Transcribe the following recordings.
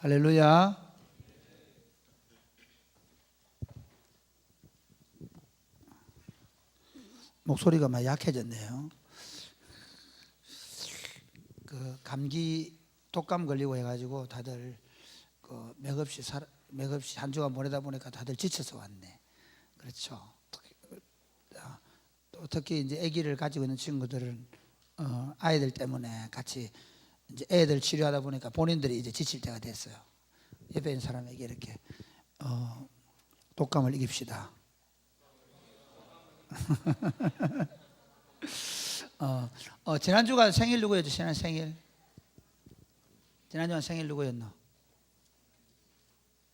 할렐루야. 목소리가 많이 약해졌네요. 그 감기 독감 걸리고 해가지고 다들 그 맥없이 한 주간 보내다 보니까 다들 지쳐서 왔네. 그렇죠. 또 특히 이제 아기를 가지고 있는 친구들은 아이들 때문에 같이 이제 애들 치료하다 보니까 본인들이 이제 지칠 때가 됐어요. 옆에 있는 사람에게 이렇게 독감을 이깁시다. 지난주가 생일 누구였죠? 지난 생일. 지난주가 생일 누구였나?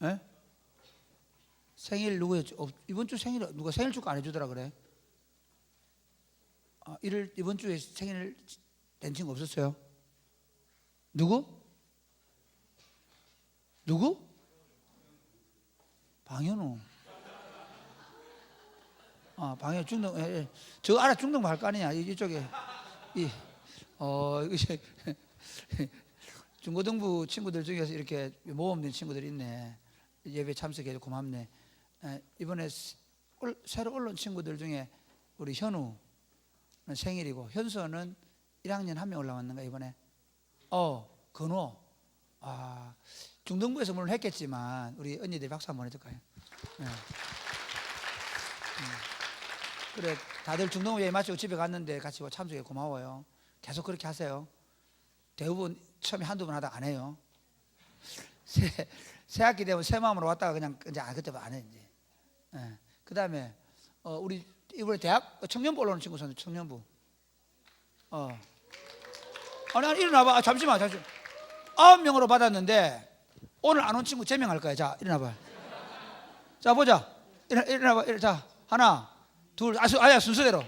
예? 생일 누구였죠? 이번 주 생일 누가 생일 축하 안 해주더라 그래? 이번 주에 생일 된 친구 없었어요? 누구? 방현우. 방해 중등, 저 알아 중등 할 거 아니냐 이쪽에 중고등부 친구들 중에서 이렇게 모험된 친구들이 있네. 예배 참석해서 고맙네. 이번에 새로 올라온 친구들 중에 우리 현우는 생일이고 현수는 1학년 한 명 올라왔는가 이번에. 근호. 중등부에서 물론 했겠지만 우리 언니들 박수 한번 해줄까요? 네. 그래, 다들 중등부 예배 마치고 집에 갔는데 같이 참석해 고마워요. 계속 그렇게 하세요. 대부분 처음에 한두 번 하다가 안 해요. 새 학기 되면 새 마음으로 왔다가 그냥 이제 그때부터 안 해 이제. 그 다음에 우리 이번에 대학 청년부 올라오는 친구 있었는데 청년부. 아니 일어나봐. 잠시만. 9명으로 받았는데 오늘 안 온 친구 제명할 거야. 자 일어나봐. 자 보자. 일어나봐. 자 하나 둘 아야 순서대로.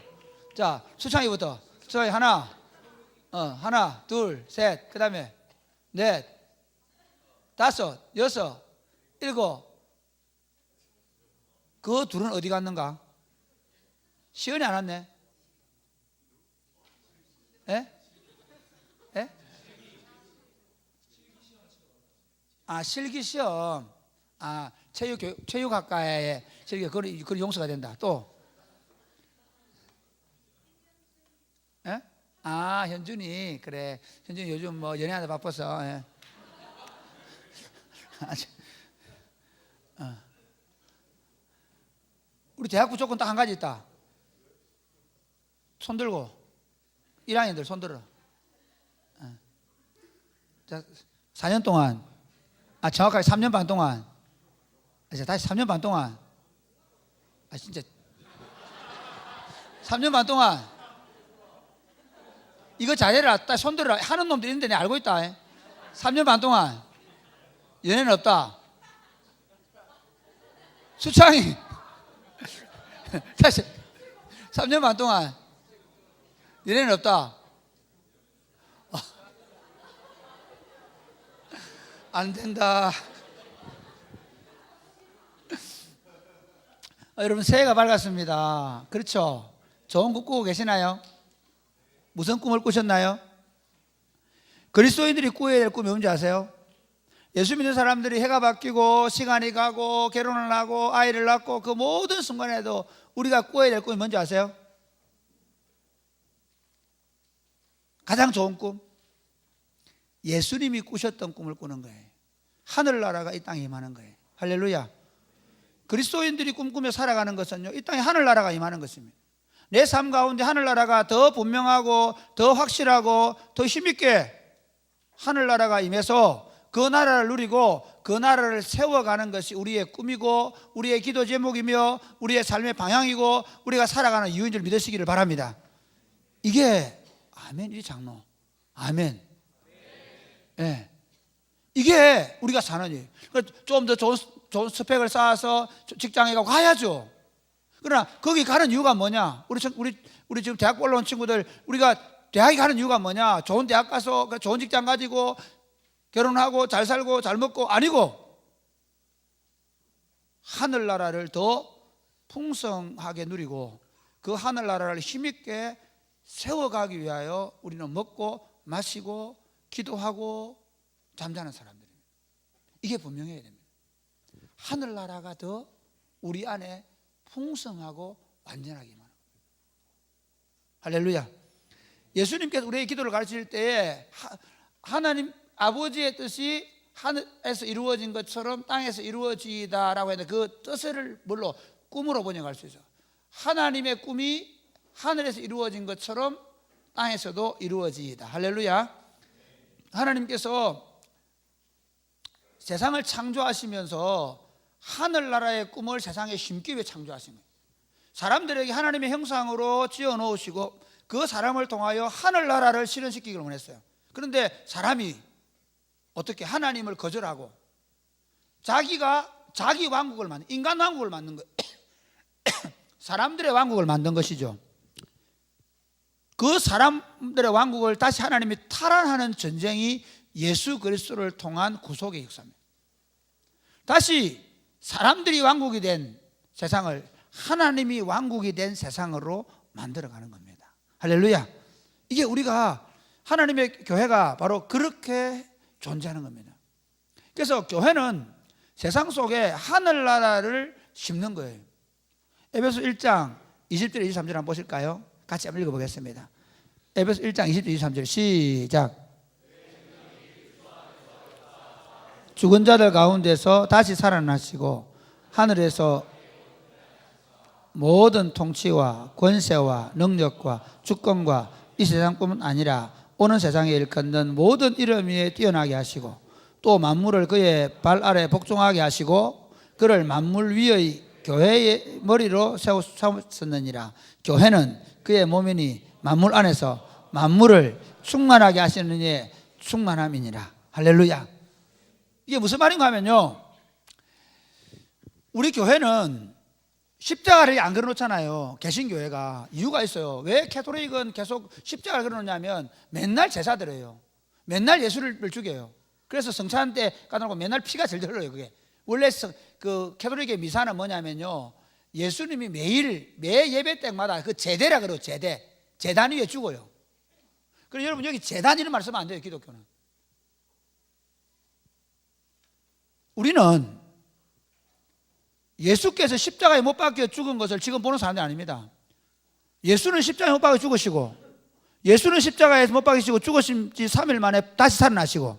자 수창이부터. 수창이 하나 둘 셋 그 다음에 넷 다섯 여섯 일곱. 그 둘은 어디 갔는가? 시연이 안 왔네. 예? 실기시험. 체육학과에 실기 그런 용서가 된다. 또 현준이. 그래, 현준이 요즘 뭐 연애하다 바빠서. 예. 우리 대학부 조건 딱 한 가지 있다. 손 들고 1학년들 손 들어. 자, 4년 동안 정확하게 3년 반 동안 이제 다시 3년 반 동안 진짜 3년 반 동안 이거 잘해라. 딱 손들어라. 하는 놈들 있는데 내가 알고 있다. 3년 반 동안 연애는 없다. 수창이 다시 3년 반 동안 연애는 없다. 안 된다. 여러분 새해가 밝았습니다. 그렇죠? 좋은 꿈 꾸고 계시나요? 무슨 꿈을 꾸셨나요? 그리스도인들이 꾸어야 될 꿈이 뭔지 아세요? 예수 믿는 사람들이 해가 바뀌고 시간이 가고 결혼을 하고 아이를 낳고 그 모든 순간에도 우리가 꾸어야 될 꿈이 뭔지 아세요? 가장 좋은 꿈, 예수님이 꾸셨던 꿈을 꾸는 거예요. 하늘나라가 이 땅에 임하는 거예요. 할렐루야. 그리스도인들이 꿈꾸며 살아가는 것은요, 이 땅에 하늘나라가 임하는 것입니다. 내 삶 가운데 하늘나라가 더 분명하고 더 확실하고 더 힘있게 하늘나라가 임해서 그 나라를 누리고 그 나라를 세워가는 것이 우리의 꿈이고 우리의 기도 제목이며 우리의 삶의 방향이고 우리가 살아가는 이유인 줄 믿으시기를 바랍니다. 이게 아멘. 이 장로 아멘. 네. 이게 우리가 사는 일. 좀 더 좋은 스펙을 쌓아서 직장에 가고 가야죠. 그러나 거기 가는 이유가 뭐냐? 우리 지금 대학 올라온 친구들, 우리가 대학에 가는 이유가 뭐냐? 좋은 대학 가서 좋은 직장 가지고 결혼하고 잘 살고 잘 먹고 아니고 하늘나라를 더 풍성하게 누리고 그 하늘나라를 힘있게 세워가기 위하여 우리는 먹고 마시고 기도하고 잠자는 사람들입니다. 이게 분명해야 됩니다. 하늘나라가 더 우리 안에 풍성하고 완전하게 임하는 겁니다. 할렐루야. 예수님께서 우리의 기도를 가르칠 때에 하나님 아버지의 뜻이 하늘에서 이루어진 것처럼 땅에서 이루어지다라고 했는데 그 뜻을 뭘로? 꿈으로 번역할 수 있어요. 하나님의 꿈이 하늘에서 이루어진 것처럼 땅에서도 이루어지이다. 할렐루야. 하나님께서 세상을 창조하시면서 하늘나라의 꿈을 세상에 심기 위해 창조하신 거예요. 사람들에게 하나님의 형상으로 지어 놓으시고 그 사람을 통하여 하늘나라를 실현시키기를 원했어요. 그런데 사람이 어떻게 하나님을 거절하고 자기 왕국을 만든, 인간 왕국을 만든 거예요. 사람들의 왕국을 만든 것이죠. 그 사람들의 왕국을 다시 하나님이 탈환하는 전쟁이 예수 그리스도를 통한 구속의 역사입니다. 다시 사람들이 왕국이 된 세상을 하나님이 왕국이 된 세상으로 만들어가는 겁니다. 할렐루야. 이게 우리가 하나님의 교회가 바로 그렇게 존재하는 겁니다. 그래서 교회는 세상 속에 하늘나라를 심는 거예요. 에베소 1장 20절 23절 한번 보실까요? 같이 한번 읽어보겠습니다. 에베소 1장 20절 23절 시작. 죽은 자들 가운데서 다시 살아나시고 하늘에서 모든 통치와 권세와 능력과 주권과 이 세상뿐만 아니라 오는 세상에 일컫는 모든 이름 위에 뛰어나게 하시고 또 만물을 그의 발 아래 복종하게 하시고 그를 만물 위의 교회의 머리로 세우셨느니라. 교회는 그의 몸이니 만물 안에서 만물을 충만하게 하시는 이의 충만함이니라. 할렐루야. 이게 무슨 말인가 하면요, 우리 교회는 십자가를 안 그려놓잖아요. 개신교회가. 이유가 있어요. 왜 캐톨릭은 계속 십자가를 그려놓냐면 맨날 제사 드려요. 맨날 예수를 죽여요. 그래서 성찬 때 까놓고 맨날 피가 절절 흘러요. 그게 원래 그 캐톨릭의 미사는 뭐냐면요, 예수님이 매 예배 때마다 그 제대라 그래요. 제단 위에 죽어요. 그래서 여러분 여기 제단 이런 말 쓰면 안 돼요. 기독교는. 우리는 예수께서 십자가에 못 박혀 죽은 것을 지금 보는 사람들이 아닙니다. 예수는 십자가에 못 박혀 죽으시고, 예수는 십자가에 못 박히시고 죽으신 지 3일 만에 다시 살아나시고,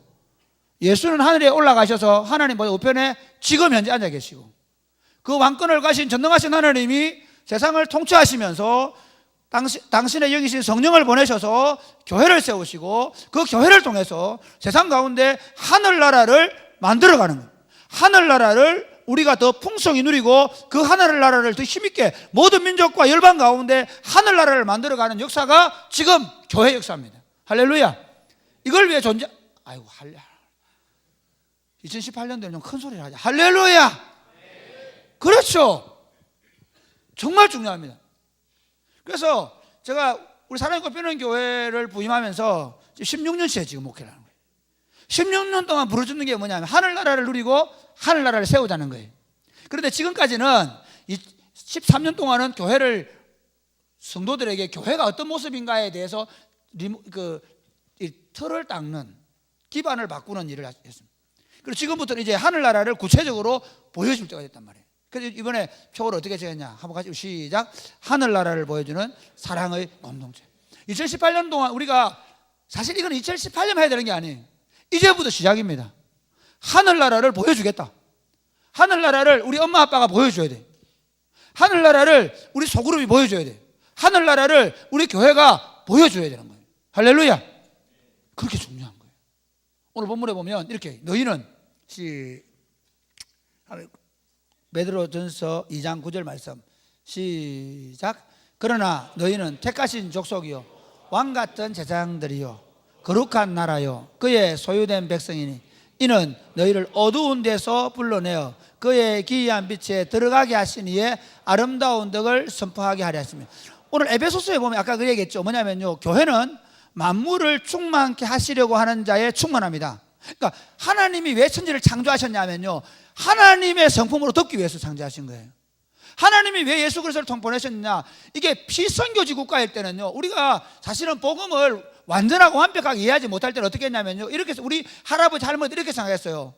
예수는 하늘에 올라가셔서 하나님보다 우편에 지금 현재 앉아 계시고, 그 왕권을 가신 전능하신 하나님이 세상을 통치하시면서 당신의 영이신 성령을 보내셔서 교회를 세우시고 그 교회를 통해서 세상 가운데 하늘나라를 만들어가는 거예요. 하늘나라를 우리가 더 풍성히 누리고 그 하늘나라를 더 힘있게 모든 민족과 열방 가운데 하늘나라를 만들어가는 역사가 지금 교회 역사입니다. 할렐루야. 이걸 위해 2018년도에는 좀 큰 소리를 하자. 할렐루야. 그렇죠. 정말 중요합니다. 그래서 제가 우리 사랑의 꽃피우는 교회를 부임하면서 16년째 지금 목회를 하는 거예요. 16년 동안 부르짖는 게 뭐냐면 하늘나라를 누리고 하늘나라를 세우자는 거예요. 그런데 지금까지는 13년 동안은 교회를, 성도들에게 교회가 어떤 모습인가에 대해서 이 틀을 닦는, 기반을 바꾸는 일을 했습니다. 그리고 지금부터는 이제 하늘나라를 구체적으로 보여줄 때가 됐단 말이에요. 그래서 이번에 표를 어떻게 정했냐 한번 같이 시작. 하늘나라를 보여주는 사랑의 공동체. 2018년 동안 우리가, 사실 이건 2018년 해야 되는 게 아니에요. 이제부터 시작입니다. 하늘나라를 보여주겠다. 하늘나라를 우리 엄마 아빠가 보여줘야 돼. 하늘나라를 우리 소그룹이 보여줘야 돼. 하늘나라를 우리 교회가 보여줘야 되는 거예요. 할렐루야. 그렇게 중요한 거예요. 오늘 본문에 보면 이렇게, 너희는 베드로전서 2장 9절 말씀 시작. 그러나 너희는 택하신 족속이요 왕같은 제사장들이요 거룩한 나라요 그의 소유된 백성이니 이는 너희를 어두운 데서 불러내어 그의 기이한 빛에 들어가게 하신 이의 아름다운 덕을 선포하게 하려 했습니다. 오늘 에베소서에 보면 아까 그 얘기했죠. 뭐냐면요, 교회는 만물을 충만케 하시려고 하는 자의 충만합니다. 그러니까 하나님이 왜 천지를 창조하셨냐면요, 하나님의 성품으로 덮기 위해서 창조하신 거예요. 하나님이 왜 예수 그리스도를 보내셨느냐, 이게 피선교지 국가일 때는요, 우리가 사실은 복음을 완전하고 완벽하게 이해하지 못할 때는 어떻게 했냐면요, 이렇게 해서 우리 할아버지 할머니들 이렇게 생각했어요.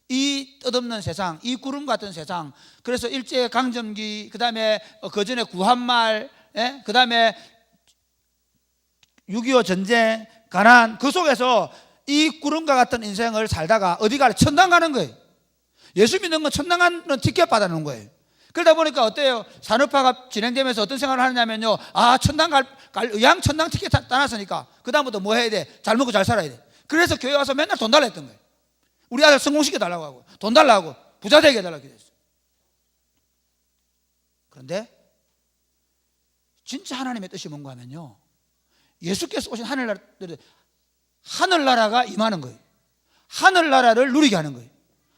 이 뜻없는 세상, 이 구름 같은 세상, 그래서 일제 강점기, 그 다음에 그 전에 구한말, 그 다음에 6.25 전쟁, 가난, 그 속에서 이 구름과 같은 인생을 살다가 어디 가래? 천당 가는 거예요. 예수 믿는 건 천당 가는 티켓 받아놓은 거예요. 그러다 보니까 어때요? 산업화가 진행되면서 어떤 생각을 하느냐면요, 천당 갈 의향 천당 티켓 따놨으니까 그 다음부터 뭐 해야 돼? 잘 먹고 잘 살아야 돼. 그래서 교회 와서 맨날 돈 달라 했던 거예요. 우리 아들 성공시켜 달라고 하고 돈 달라고 하고 부자 되게 해달라고 했어요. 그런데 진짜 하나님의 뜻이 뭔가 하면요, 예수께서 오신 하늘나라가 임하는 거예요. 하늘나라를 누리게 하는 거예요.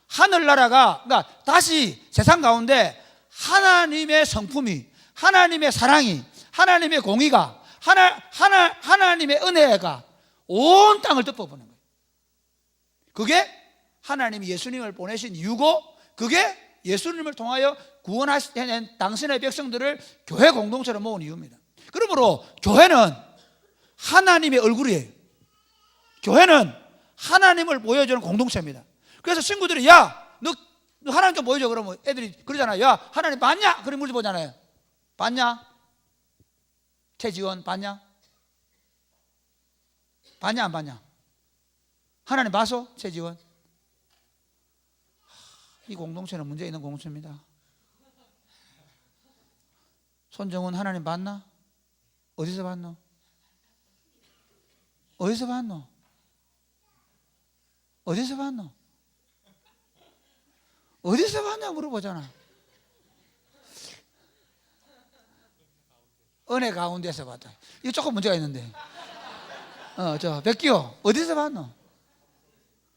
하늘나라가, 그러니까 다시 세상 가운데 하나님의 성품이, 하나님의 사랑이, 하나님의 공의가, 하나님의 은혜가 온 땅을 덮어보는 거예요. 그게 하나님이 예수님을 보내신 이유고, 그게 예수님을 통하여 구원하신 당신의 백성들을 교회 공동체로 모은 이유입니다. 그러므로 교회는 하나님의 얼굴이에요. 교회는 하나님을 보여주는 공동체입니다. 그래서 친구들이 너 하나님 좀 보여줘. 그러면 애들이 그러잖아요. 야, 하나님 봤냐? 그럼 물어보잖아요. 봤냐? 최지원 봤냐? 봤냐 안 봤냐? 하나님 봤어? 최지원? 이 공동체는 문제 있는 공동체입니다. 손정은 하나님 봤나? 어디서 봤노? 어디서 봤노? 어디서 봤노? 어디서 봤냐 물어보잖아. 은혜 가운데서 봤다. 이거 조금 문제가 있는데. 백기호 어디서 봤노?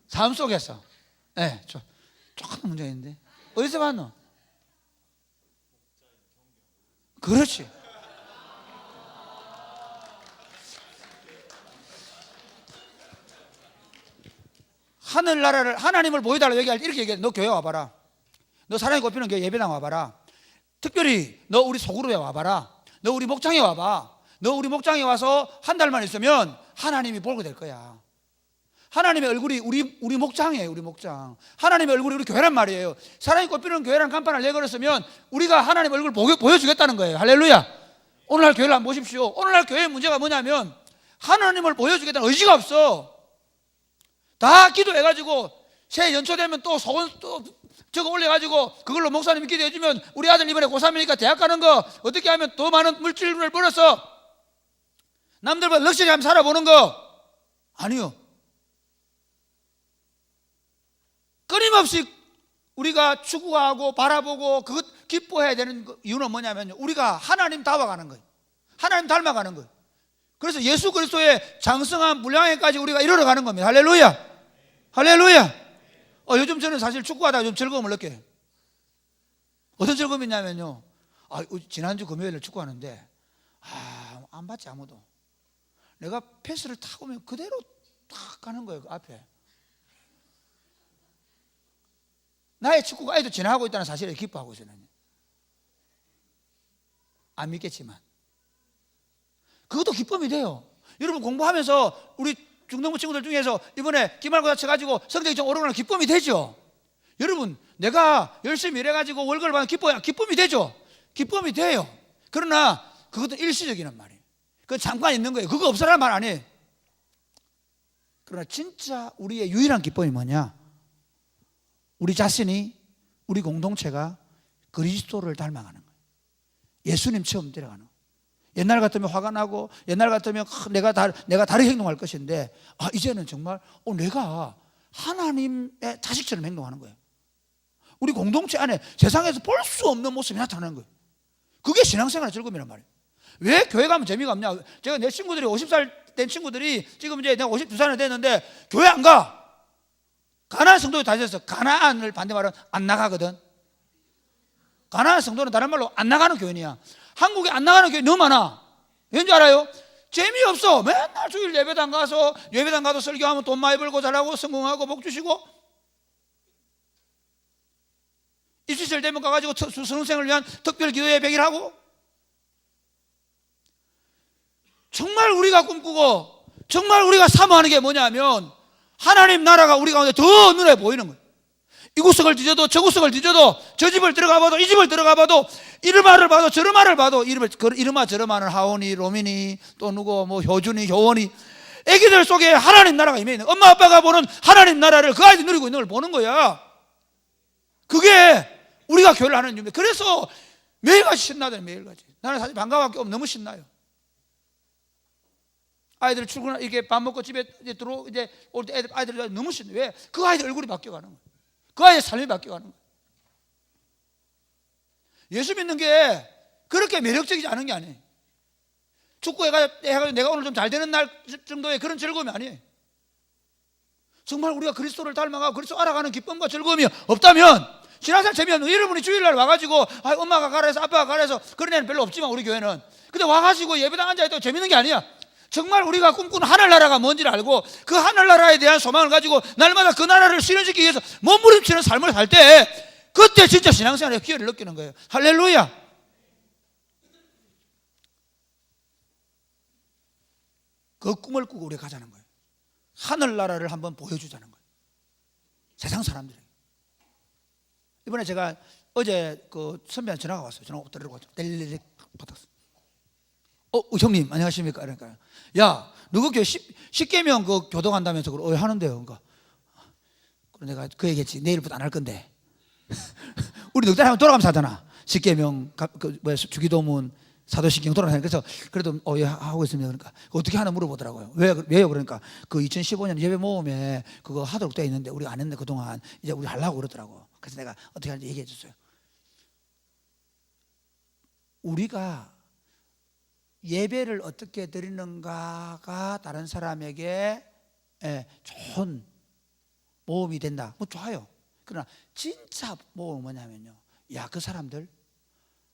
삶 속에서. 조금 문제가 있는데. 어디서 봤노? 그렇지. 하늘나라를, 하나님을 보여달라고 얘기할 때 이렇게 얘기해. 너 교회 와봐라. 너 사랑이 꼽히는 교회 예배당 와봐라. 특별히 너 우리 소그룹에 와봐라. 너 우리 목장에 와봐. 너 우리 목장에 와서 한 달만 있으면 하나님이 보게 될 거야. 하나님의 얼굴이 우리 목장이에요. 우리 목장. 하나님의 얼굴이 우리 교회란 말이에요. 사랑이 꼽히는 교회란 간판을 내걸었으면 우리가 하나님의 얼굴을 보여주겠다는 거예요. 할렐루야. 오늘날 교회를 한번 보십시오. 오늘날 교회의 문제가 뭐냐면 하나님을 보여주겠다는 의지가 없어. 다 기도해가지고 새해 연초되면 또 소원 또 저거 올려가지고 그걸로 목사님이 기도해주면 우리 아들 이번에 고3이니까 대학 가는 거 어떻게 하면 더 많은 물질을 벌어서 남들보다 럭셔리 하면 살아보는 거 아니요. 끊임없이 우리가 추구하고 바라보고 그것 기뻐해야 되는 이유는 뭐냐면요, 우리가 하나님 닮아가는 거예요. 하나님 닮아가는 거예요. 그래서 예수 그리스도의 장성한 분량에까지 우리가 이르러가는 겁니다. 할렐루야. 할렐루야. 요즘 저는 사실 축구하다가 좀 즐거움을 느껴요. 어떤 즐거움이 있냐면요, 지난주 금요일에 축구하는데 안 봤지 아무도. 내가 패스를 타고 오면 그대로 딱 가는 거예요. 그 앞에 나의 축구가 아직도 지나가고 있다는 사실에 기뻐하고 있어요. 안 믿겠지만 그것도 기쁨이 돼요. 여러분 공부하면서 우리 중등부 친구들 중에서 이번에 기말고사 쳐가지고 성적이 좀 오르거나 기쁨이 되죠. 여러분 내가 열심히 일해가지고 월급을 받는 기쁨이 되죠. 기쁨이 돼요. 그러나 그것도 일시적이란 말이에요. 그건 잠깐 있는 거예요. 그거 없어라는 말 아니에요. 그러나 진짜 우리의 유일한 기쁨이 뭐냐, 우리 자신이, 우리 공동체가 그리스도를 닮아가는 거예요. 예수님처럼 데려가는 거예요. 옛날 같으면 화가 나고 옛날 같으면 내가 다르게 행동할 것인데 이제는 정말 내가 하나님의 자식처럼 행동하는 거예요. 우리 공동체 안에 세상에서 볼 수 없는 모습이 나타나는 거예요. 그게 신앙생활의 즐거움이란 말이에요. 왜 교회 가면 재미가 없냐? 제가 내 친구들이 50살 된 친구들이 지금 이제 내가 52살이 됐는데 교회 안 가. 가나안 성도에 다녔어. 가나안을 반대 말하면 안 나가거든. 가나안 성도는 다른 말로 안 나가는 교회냐. 한국에 안 나가는 교회 너무 많아. 왠지 알아요? 재미없어. 맨날 주일 예배당 가서 설교하면 돈 많이 벌고 잘하고 성공하고 복 주시고, 입시설 되면 가가지고 수능생을 위한 특별 기도 예배를 하고, 정말 우리가 꿈꾸고 정말 우리가 사모하는 게 뭐냐면 하나님 나라가 우리 가운데 더 눈에 보이는 거예요. 이 구석을 뒤져도 저 구석을 뒤져도 저 집을 들어가 봐도 이 집을 들어가 봐도 이르마를 봐도 저르마를 봐도 이르마 저르마는 하온이 로민이 또 누구 뭐 효준이 효원이 애기들 속에 하나님 나라가 임해 있는, 엄마 아빠가 보는 하나님 나라를 그 아이들이 누리고 있는 걸 보는 거야. 그게 우리가 교회를 하는 이유입니다. 그래서 매일같이 신나잖아요. 매일같이. 나는 사실 반가워할 게 없으면 너무 신나요. 아이들 출근 이렇게 밥 먹고 집에 이제 올 때 아이들이 너무 신나요. 왜? 그 아이들 얼굴이 바뀌어가는 거예요. 그 아이의 삶이 바뀌어가는 거예요. 예수 믿는 게 그렇게 매력적이지 않은 게 아니에요. 축구해가지고 내가 오늘 좀 잘 되는 날 정도의 그런 즐거움이 아니에요. 정말 우리가 그리스도를 닮아가고 그리스도 알아가는 기쁨과 즐거움이 없다면 신앙생활 재미없는, 여러분이 주일날 와가지고 엄마가 가라 해서 아빠가 가라 해서 그런 애는 별로 없지만 우리 교회는, 근데 와가지고 예배당 앉아있다고 재밌는 게 아니야. 정말 우리가 꿈꾸는 하늘나라가 뭔지를 알고 그 하늘나라에 대한 소망을 가지고 날마다 그 나라를 실현시키기 위해서 몸부림치는 삶을 살 때 그때 진짜 신앙생활의 기회를 느끼는 거예요. 할렐루야. 그 꿈을 꾸고 우리가 가자는 거예요. 하늘나라를 한번 보여주자는 거예요. 세상 사람들에게. 이번에 제가 어제 그 선배한테 전화가 왔어요. 전화 들으러 왔죠. 델리리 받았어. 형님 안녕하십니까? 그러니까 야, 누구 교회 10계명 그 교도한다면서 그걸 하는데요. 그러니까 내가 그 얘기했지. 내일부터 안 할 건데. 우리 넉달 하면 돌아가면서 하잖아. 10계명 그 뭐야 주기도문 사도신경 돌아가는. 그래서 그래도 하고 있습니다. 그러니까 어떻게 하나 물어보더라고요. 왜요? 그러니까 그 2015년 예배 모험에 그거 하도록 되어 있는데 우리가 안 했는데 그동안 이제 우리 하려고 그러더라고. 그래서 내가 어떻게 하는지 얘기해 줬어요. 우리가 예배를 어떻게 드리는가가 다른 사람에게 좋은 모험이 된다. 뭐 좋아요. 그러나 진짜 모험은 뭐냐면요, 야, 그 사람들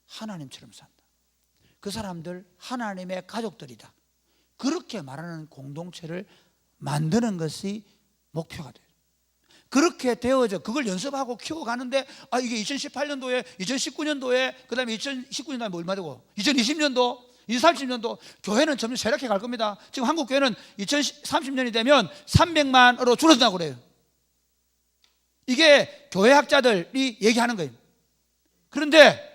하나님처럼 산다. 그 사람들 하나님의 가족들이다. 그렇게 말하는 공동체를 만드는 것이 목표가 돼요. 그렇게 되어져 그걸 연습하고 키워가는데 이게 2018년도에 2019년도에 그 다음에 2019년도에 뭐 얼마 되고 2020년도 2030년도 교회는 점점 쇠락해 갈 겁니다. 지금 한국 교회는 2030년이 되면 300만으로 줄어든다고 그래요. 이게 교회학자들이 얘기하는 거예요. 그런데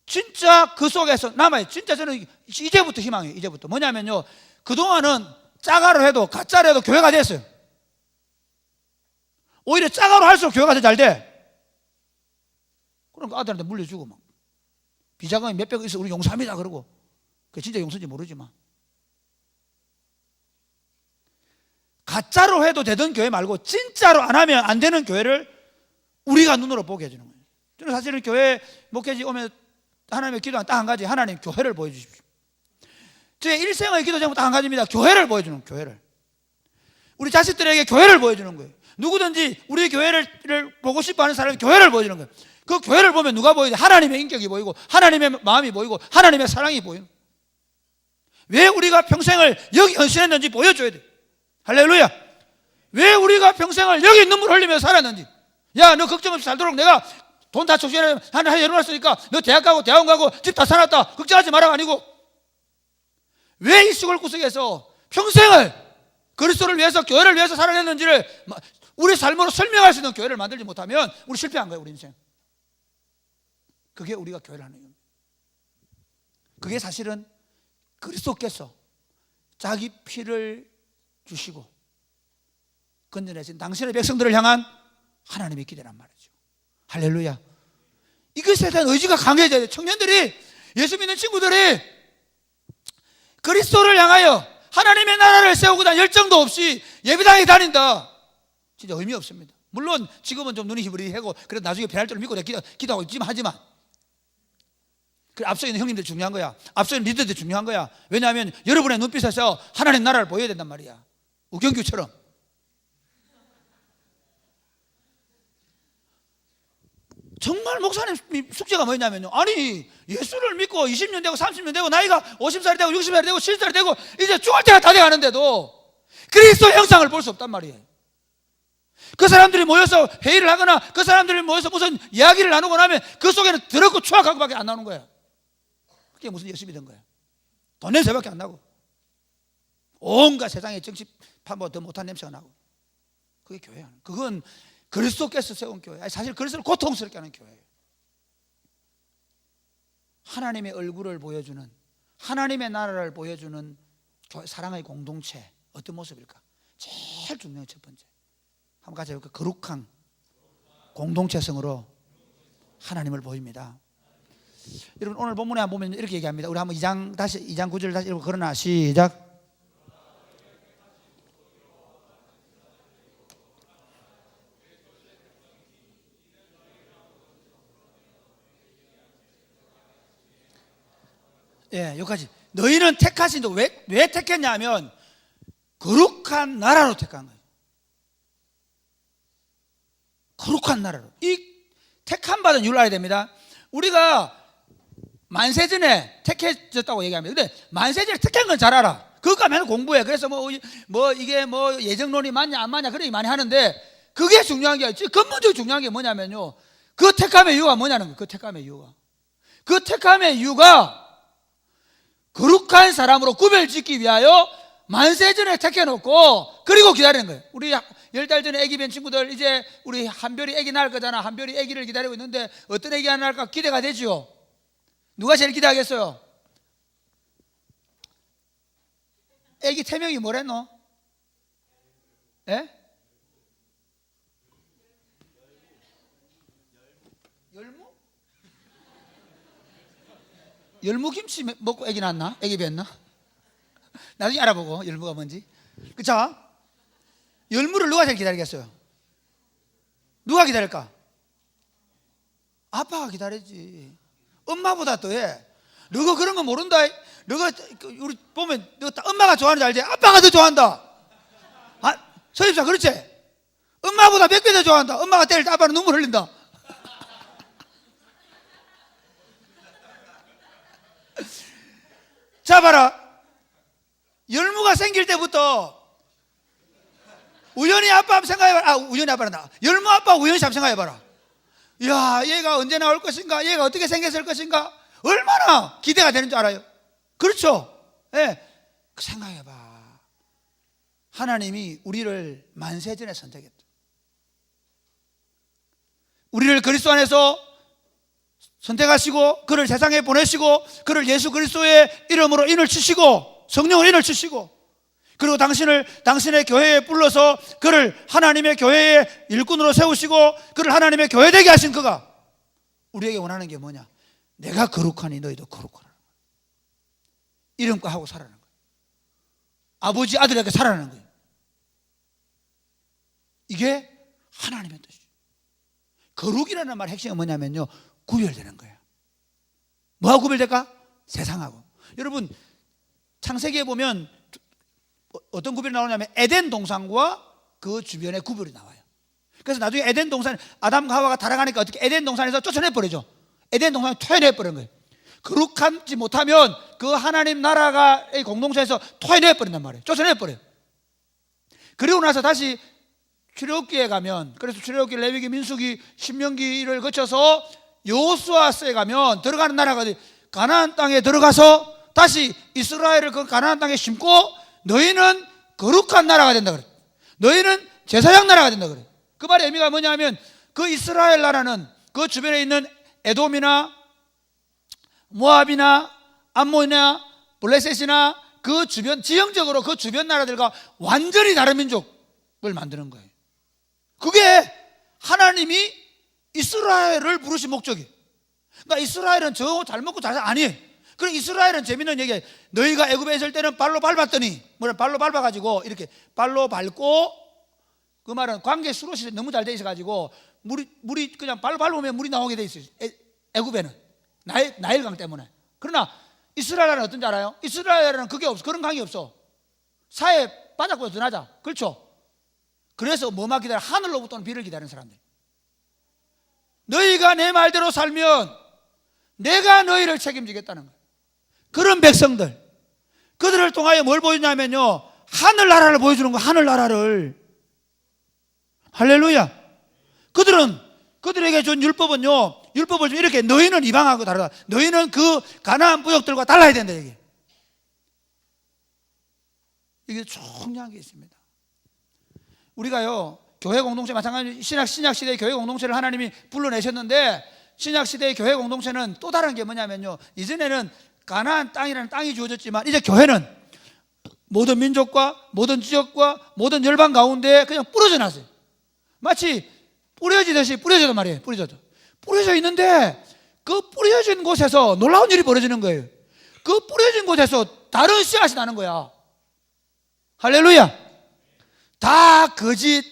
진짜 그 속에서 남아요. 진짜 저는 이제부터 희망이에요. 이제부터 뭐냐면요, 그동안은 짜가로 해도 가짜로 해도 교회가 됐어요. 오히려 짜가로 할수록 교회가 더 잘 돼. 그러니까 아들한테 물려주고 막 비자금이 몇백 있어 우리 용사합니다 그러고, 그 진짜 용서인지 모르지만 가짜로 해도 되던 교회 말고 진짜로 안 하면 안 되는 교회를 우리가 눈으로 보게 해주는 거예요. 저는 사실은 교회 목회지 오면 하나님의 기도는 딱 한 가지, 하나님 교회를 보여주십시오. 제 일생의 기도 제목은 딱 한 가지입니다. 교회를 보여주는, 교회를. 우리 자식들에게 교회를 보여주는 거예요. 누구든지 우리 교회를 보고 싶어하는 사람이 교회를 보여주는 거예요. 그 교회를 보면 누가 보이죠? 하나님의 인격이 보이고 하나님의 마음이 보이고 하나님의 사랑이 보이는 거예요. 왜 우리가 평생을 여기 헌신했는지 보여줘야 돼요. 할렐루야. 왜 우리가 평생을 여기 눈물 흘리며 살았는지. 야, 너 걱정 없이 살도록 내가 돈 다 적시해 하나 해놓았으니까 너 대학 가고 대학원 가고 집 다 사놨다 걱정하지 마라가 아니고, 왜 이 시골 구석에서 평생을 그리스도를 위해서 교회를 위해서 살아냈는지를 우리 삶으로 설명할 수 있는 교회를 만들지 못하면 우리 실패한 거예요. 우리 인생. 그게 우리가 교회를 하는 이유입니다. 그게 사실은 그리스도께서 자기 피를 주시고 건져내신 당신의 백성들을 향한 하나님의 기대란 말이죠. 할렐루야. 이것에 대한 의지가 강해져야 돼요. 청년들이, 예수 믿는 친구들이 그리스도를 향하여 하나님의 나라를 세우고 다니는 열정도 없이 예배당에 다닌다, 진짜 의미 없습니다. 물론 지금은 좀 눈이 희부리하고 그래도 나중에 변할 줄 믿고 내가 기도하고 있지만 하지만 앞서 있는 형님들 중요한 거야. 앞서 있는 리더들 중요한 거야. 왜냐하면 여러분의 눈빛에서 하나님 나라를 보여야 된단 말이야. 우경규처럼. 정말 목사님 숙제가 뭐냐면요, 아니 예수를 믿고 20년 되고 30년 되고 나이가 50살이 되고 60살이 되고 70살이 되고 이제 죽을 때가 다 돼가는데도 그리스도 형상을 볼 수 없단 말이에요. 그 사람들이 모여서 회의를 하거나 그 사람들이 모여서 무슨 이야기를 나누고 나면 그 속에는 더럽고 추악하고 밖에 안 나오는 거야. 그게 무슨 예수 믿은 거야. 돈 냄새밖에 안 나고 온갖 세상의 정치판보다 더 못한 냄새가 나고. 그게 교회야. 그건 그리스도께서 세운 교회, 사실 그리스도를 고통스럽게 하는 교회예요. 하나님의 얼굴을 보여주는, 하나님의 나라를 보여주는 사랑의 공동체, 어떤 모습일까? 제일 중요한 첫 번째, 한번 같이 해볼까요? 거룩한 공동체성으로 하나님을 보입니다. 여러분, 오늘 본문에 보면 이렇게 얘기합니다. 우리 한번 2장 9절 다시 읽고, 그러나 시작. 예, 여기까지. 너희는 택하신데 왜 택했냐면 거룩한 나라로 택한 거예요. 거룩한 나라로. 이 택함 받은 이유를 알아야 됩니다. 우리가 만세전에 택해졌다고 얘기합니다. 근데 만세전에 택한 건 잘 알아. 그것과 맨날 공부해. 그래서 이게 예정론이 맞냐 안 맞냐 그런 얘기 많이 하는데, 그게 중요한 게 아니지. 근본적으로 중요한 게 뭐냐면요, 그 택함의 이유가 뭐냐는 거예요. 그 택함의 이유가 거룩한 사람으로 구별짓기 위하여 만세전에 택해놓고 그리고 기다리는 거예요. 우리 10달 전에 아기 뵌 친구들, 이제 우리 한별이 아기 낳을 거잖아. 한별이 아기를 기다리고 있는데 어떤 아기 하나 낳을까 기대가 되죠. 누가 제일 기대하겠어요? 아기 태명이 뭐랬노? 예? 열무김치 먹고 아기 낳았나? 아기 뵀나? 나중에 알아보고 열무가 뭔지. 그쵸? 열무를 누가 제일 기다리겠어요? 누가 기다릴까? 아빠가 기다리지. 엄마보다 더해. 너가 그런 거 모른다. 너가 우리 보면 너 엄마가 좋아하는 줄 알지? 아빠가 더 좋아한다. 서입사 그렇지? 엄마보다 몇 배 더 좋아한다. 엄마가 때릴 때 아빠는 눈물 흘린다. 자, 봐라. 열무가 생길 때부터 우연히 아빠 생각해봐라. 우연히 아빠란다. 열무 아빠 우연히 한번 생각해봐라. 야, 얘가 언제 나올 것인가? 얘가 어떻게 생겼을 것인가? 얼마나 기대가 되는 줄 알아요? 그렇죠? 예. 생각해봐. 하나님이 우리를 만세전에 선택했다. 우리를 그리스도 안에서 선택하시고 그를 세상에 보내시고 그를 예수 그리스도의 이름으로 인을 치시고 성령으로 인을 치시고, 그리고 당신의 교회에 불러서 그를 하나님의 교회의 일꾼으로 세우시고 그를 하나님의 교회 되게 하신 그가 우리에게 원하는 게 뭐냐? 내가 거룩하니 너희도 거룩하라. 이름과 하고 살아가는 거예요. 아버지 아들에게 살아가는 거예요. 이게 하나님의 뜻이에요. 거룩이라는 말 핵심은 뭐냐면요, 구별되는 거예요. 뭐하고 구별될까? 세상하고. 여러분, 창세기에 보면 어떤 구별이 나오냐면 에덴 동산과 그 주변의 구별이 나와요. 그래서 나중에 에덴 동산, 아담과 하와가 타락하니까 어떻게 에덴 동산에서 쫓아내버리죠. 에덴 동산을 토해내버린 거예요. 거룩하지 못하면 그 하나님 나라의 공동체에서 토해내버린단 말이에요. 쫓아내버려요. 그리고 나서 다시 출애굽기에 가면, 그래서 출애굽기, 레위기, 민수기, 신명기를 거쳐서 여호수아서에 가면 들어가는 나라가 가나안 땅에 들어가서 다시 이스라엘을 그 가나안 땅에 심고 너희는 거룩한 나라가 된다 그래. 너희는 제사장 나라가 된다 그래. 그 말의 의미가 뭐냐면 그 이스라엘 나라는 그 주변에 있는 에돔이나 모압이나 암몬이나 블레셋이나 그 주변, 지형적으로 그 주변 나라들과 완전히 다른 민족을 만드는 거예요. 그게 하나님이 이스라엘을 부르신 목적이에요. 그러니까 이스라엘은 저 잘 먹고 잘 아니에요. 그럼 이스라엘은 재밌는 얘기예요. 너희가 애굽에 있을 때는 발로 밟았더니, 발로 밟아가지고 이렇게 발로 밟고, 그 말은 관계 수로시 너무 잘 돼 있어가지고 물이 그냥 발로 밟으면 물이 나오게 돼 있어요. 애굽에는 나일강 때문에. 그러나 이스라엘은 어떤지 알아요? 이스라엘은 그게 없어. 그런 강이 없어. 사해 바닥보다 더 낮아. 그렇죠? 그래서 뭐만 기다려? 하늘로부터는 비를 기다리는 사람들. 너희가 내 말대로 살면 내가 너희를 책임지겠다는 거예요. 그런 백성들, 그들을 통하여 뭘 보여주냐면요, 하늘나라를 보여주는 거예요. 하늘나라를. 할렐루야. 그들에게 준 율법은요, 율법을 좀 이렇게 너희는 이방하고 다르다. 너희는 그 가나안 부족들과 달라야 된다. 이게 중요한 게 있습니다. 우리가요, 교회 공동체 마찬가지로 신약 시대의 교회 공동체를 하나님이 불러내셨는데, 신약 시대의 교회 공동체는 또 다른 게 뭐냐면요, 이전에는 가나안 땅이라는 땅이 주어졌지만 이제 교회는 모든 민족과 모든 지역과 모든 열방 가운데 그냥 뿌려져 놨어요. 마치 뿌려지듯이 뿌려져도 말이에요. 뿌려져 있는데 그 뿌려진 곳에서 놀라운 일이 벌어지는 거예요. 그 뿌려진 곳에서 다른 씨앗이 나는 거야. 할렐루야. 다 거짓,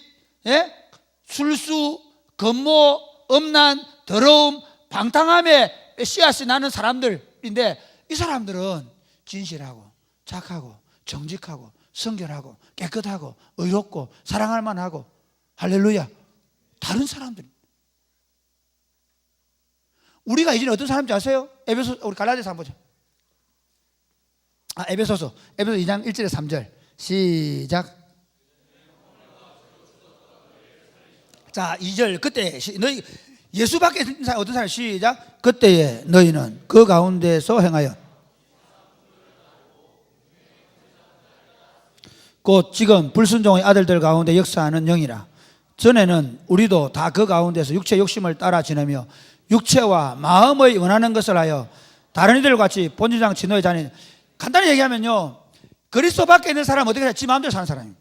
술수, 건모, 음란, 더러움, 방탕함에 씨앗이 나는 사람들인데, 이 사람들은 진실하고 착하고 정직하고 성결하고 깨끗하고 의롭고 사랑할 만하고, 할렐루야, 다른 사람들. 우리가 이제는 어떤 사람인지 아세요? 우리 갈라디아서 한번 보자. 에베소서 2장 1절에 3절 시작. 자, 2절. 그때 너희 예수 밖에 어떤 사람, 시작. 그때에 너희는 그 가운데서 행하여 곧 지금 불순종의 아들들 가운데 역사하는 영이라. 전에는 우리도 다 그 가운데서 육체 욕심을 따라 지내며 육체와 마음의 원하는 것을 하여 다른 이들 같이 본주장 진노의 자녀. 간단히 얘기하면요, 그리스도 밖에 있는 사람은 어떻게 해요? 지 마음대로 사는 사람입니다.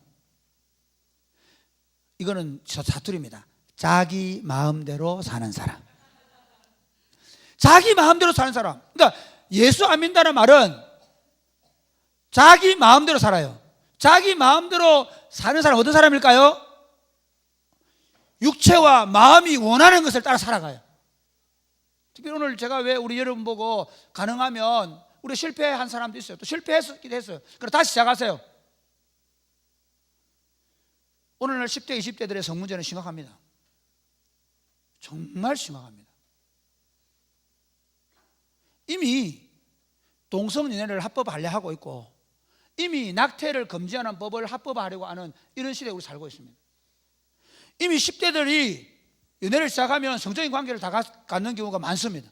이거는 사투리입니다. 자기 마음대로 사는 사람. 자기 마음대로 사는 사람. 그러니까 예수 안 믿는다는 말은 자기 마음대로 살아요. 자기 마음대로 사는 사람 어떤 사람일까요? 육체와 마음이 원하는 것을 따라 살아가요. 특히 오늘 제가 왜 우리 여러분 보고 가능하면, 우리 실패한 사람도 있어요. 또 실패했기도 했어요. 그럼 다시 시작하세요. 오늘날 10대, 20대들의 성문제는 심각합니다. 정말 심각합니다. 이미 동성연애를 합법화하려 하고 있고, 이미 낙태를 금지하는 법을 합법화하려고 하는 이런 시대에 우리 살고 있습니다. 이미 10대들이 연애를 시작하면 성적인 관계를 다 갖는 경우가 많습니다.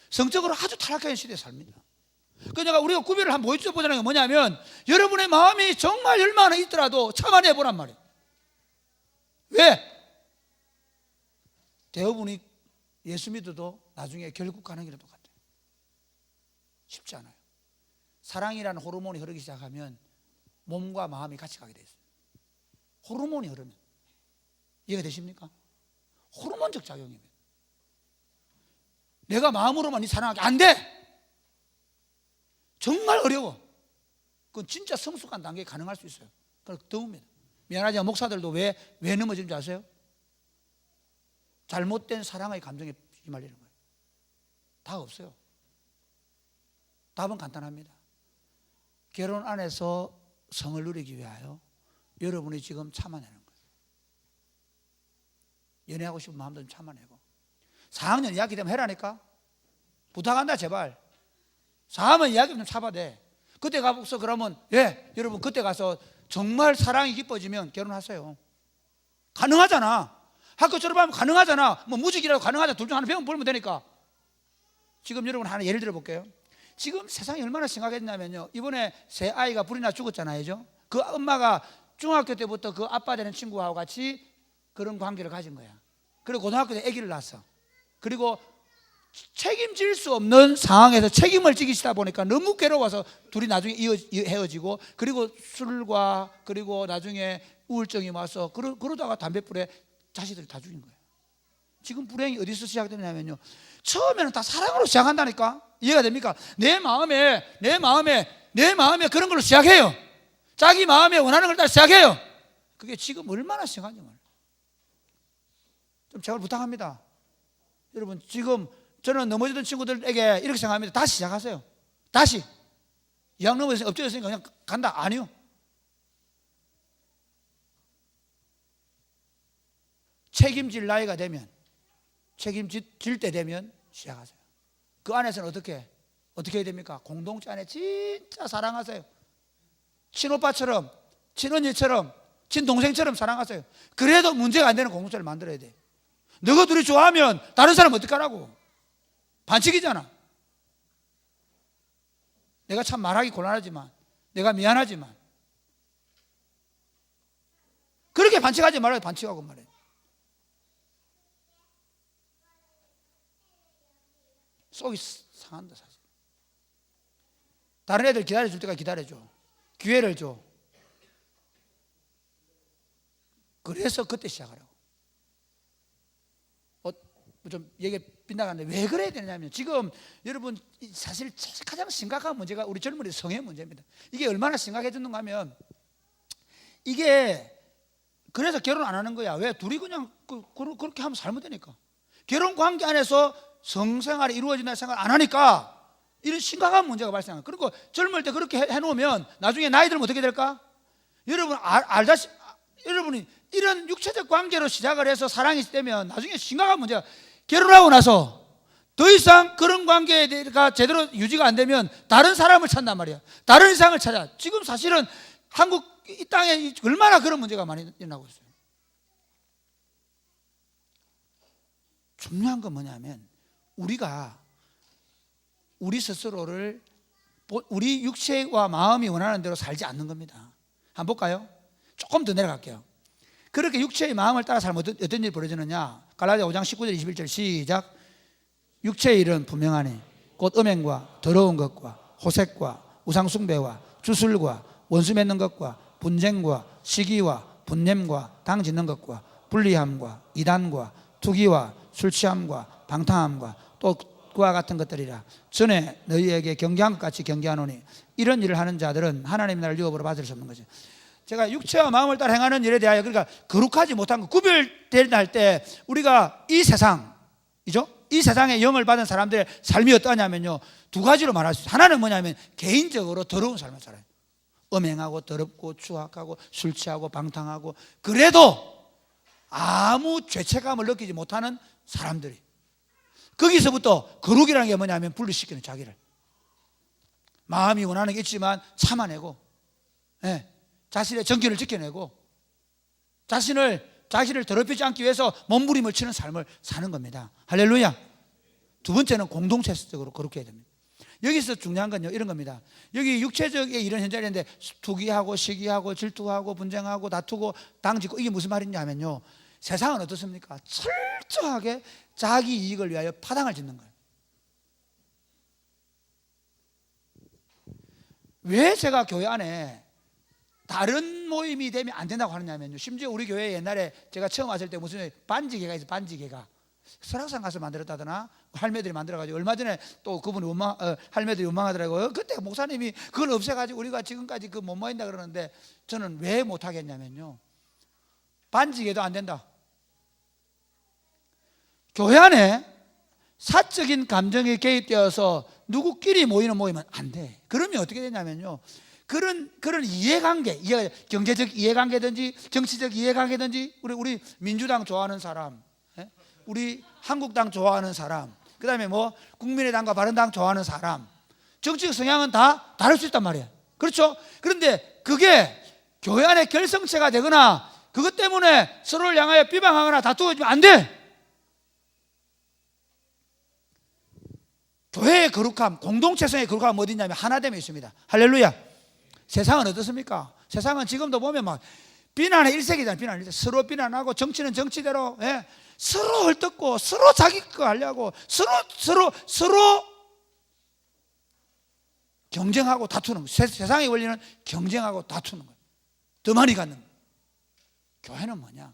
성적으로 아주 타락한 시대에 삽니다. 그러니까 우리가 구별을 한번 보여주자는 게 뭐냐면, 여러분의 마음이 정말 얼마나 있더라도 참아내 보란 말이에요. 왜? 대부분이 예수 믿어도 나중에 결국 가는 길은 똑같아요. 쉽지 않아요. 사랑이라는 호르몬이 흐르기 시작하면 몸과 마음이 같이 가게 돼 있어요. 호르몬이 흐르면. 이해가 되십니까? 호르몬적 작용입니다. 내가 마음으로만 이 사랑하게 안 돼. 정말 어려워. 그건 진짜 성숙한 단계에 가능할 수 있어요. 그래서 더웁니다. 미안하지만 목사들도 왜 넘어지는지 아세요? 잘못된 사랑의 감정에 휘말리는 거예요. 다 없어요. 답은 간단합니다. 결혼 안에서 성을 누리기 위하여 여러분이 지금 참아내는 거예요. 연애하고 싶은 마음도 좀 참아내고. 4학년 이야기 되면 해라니까. 부탁한다 제발. 4학년 이야기 좀 참아대. 그때 가서 그러면, 여러분 그때 가서 정말 사랑이 깊어지면 결혼하세요. 가능하잖아. 학교 졸업하면 가능하잖아. 뭐 무직이라도 가능하잖아. 둘 중 하나 배우면 되니까. 지금 여러분 하나 예를 들어 볼게요. 지금 세상이 얼마나 심각했냐면요, 이번에 새 아이가 불이 나 죽었잖아요. 그 엄마가 중학교 때부터 그 아빠 되는 친구하고 같이 그런 관계를 가진 거야. 그리고 고등학교 때 아기를 낳았어. 그리고 책임질 수 없는 상황에서 책임을 지기 시다 보니까 너무 괴로워서 둘이 나중에 헤어지고, 그리고 술과 그리고 나중에 우울증이 와서 그러다가 담배불에 자식들이 다 죽인 거예요. 지금 불행이 어디서 시작되냐면요, 처음에는 다 사랑으로 시작한다니까. 이해가 됩니까? 내 마음에 그런 걸로 시작해요. 자기 마음에 원하는 걸 다 시작해요. 그게 지금 얼마나 심각한지 말이에요. 좀 제발 부탁합니다. 여러분, 지금 저는 넘어지던 친구들에게 이렇게 생각합니다. 다시 시작하세요. 다시. 이왕 넘어졌으니까 엎드렸으니까 그냥 간다. 아니요. 책임질 나이가 되면, 책임질 때 되면 시작하세요. 그 안에서는 어떻게 해야 됩니까? 공동체 안에 진짜 사랑하세요. 친오빠처럼, 친언니처럼, 친동생처럼 사랑하세요. 그래도 문제가 안 되는 공동체를 만들어야 돼. 너가 둘이 좋아하면 다른 사람 어떡하라고? 반칙이잖아. 내가 참 말하기 곤란하지만, 내가 미안하지만, 그렇게 반칙하지 말아요. 반칙하고 말이에요. 속이 상한다 사실. 다른 애들 기다려줄 때까지 기다려줘. 기회를 줘. 그래서 그때 시작하라고. 좀 얘기 빗나가는데 왜 그래야 되냐면 지금 여러분 사실 가장 심각한 문제가 우리 젊은이들 성의 문제입니다. 이게 얼마나 심각해졌는가 하면 이게 그래서 결혼 안 하는 거야. 왜? 둘이 그냥 그렇게 하면 잘못되니까. 결혼 관계 안에서 성생활이 이루어진다는 생각 안 하니까 이런 심각한 문제가 발생해요. 그리고 젊을 때 그렇게 해놓으면 나중에 나이 들면 어떻게 될까? 여러분 여러분이 이런 육체적 관계로 시작을 해서 사랑이 되면 나중에 심각한 문제가 결혼하고 나서 더 이상 그런 관계가 제대로 유지가 안 되면 다른 사람을 찾단 말이야. 다른 이상을 찾아. 지금 사실은 한국 이 땅에 얼마나 그런 문제가 많이 일어나고 있어요. 중요한 건 뭐냐면 우리가 우리 스스로를 우리 육체와 마음이 원하는 대로 살지 않는 겁니다. 한번 볼까요? 조금 더 내려갈게요. 그렇게 육체의 마음을 따라 살면 어떤 일이 벌어지느냐? 갈라디아 5장 19절 21절 시작. 육체의 일은 분명하니 곧 음행과 더러운 것과 호색과 우상숭배와 주술과 원수 맺는 것과 분쟁과 시기와 분냄과 당 짓는 것과 불리함과 이단과 투기와 술취함과 방탕함과 또 그와 같은 것들이라. 전에 너희에게 경계한 것 같이 경계하노니 이런 일을 하는 자들은 하나님의 나라를 유업으로 받을 수 없는 거죠. 제가 육체와 마음을 따라 행하는 일에 대하여 그러니까 거룩하지 못한 거 구별될 때 우리가 이 세상이죠? 이 세상에 영을 받은 사람들의 삶이 어떠냐면요, 두 가지로 말할 수 있어요. 하나는 뭐냐면 개인적으로 더러운 삶을 살아요. 음행하고 더럽고 추악하고 술 취하고 방탕하고 그래도 아무 죄책감을 느끼지 못하는 사람들이, 거기서부터 거룩이라는 게 뭐냐면 분리시키는, 자기를 마음이 원하는 게 있지만 참아내고, 자신의 정기를 지켜내고 자신을 더럽히지 않기 위해서 몸부림을 치는 삶을 사는 겁니다. 할렐루야. 두 번째는 공동체적으로 그렇게 해야 됩니다. 여기서 중요한 건요, 이런 겁니다. 여기 육체적인 이런 현장인데 투기하고 시기하고 질투하고 분쟁하고 다투고 당짓고, 이게 무슨 말이냐 하면요, 세상은 어떻습니까? 철저하게 자기 이익을 위하여 파당을 짓는 거예요. 왜 제가 교회 안에 다른 모임이 되면 안 된다고 하느냐면요, 심지어 우리 교회 옛날에 제가 처음 왔을 때 무슨 반지계가 있어요. 반지계가 설악산 가서 만들었다더나 할매들이 만들어가지고, 얼마 전에 또 그분이 할매들이 원망하더라고요. 그때 목사님이 그걸 없애가지고 우리가 지금까지 그 못 모인다 그러는데, 저는 왜 못하겠냐면요, 반지계도 안 된다. 교회 안에 사적인 감정이 개입되어서 누구끼리 모이는 모임은 안 돼. 그러면 어떻게 되냐면요, 그런 이해관계, 경제적 이해관계든지 정치적 이해관계든지, 우리 민주당 좋아하는 사람, 우리 한국당 좋아하는 사람, 그 다음에 뭐 국민의당과 바른당 좋아하는 사람, 정치적 성향은 다 다를 수 있단 말이에요. 그렇죠? 그런데 그게 교회 안에 결성체가 되거나 그것 때문에 서로를 향하여 비방하거나 다투면 안 돼. 교회의 거룩함, 공동체성의 거룩함은 어디냐면 하나됨에 있습니다. 할렐루야. 세상은 어떻습니까? 세상은 지금도 보면 막 비난의 일색이잖아요. 비난 일색. 서로 비난하고, 정치는 정치대로, 서로 헐뜯고, 서로 자기 거 하려고, 서로 경쟁하고 다투는 거예요. 세상의 원리는 경쟁하고 다투는 거예요. 더 많이 갖는 거예요. 교회는 뭐냐?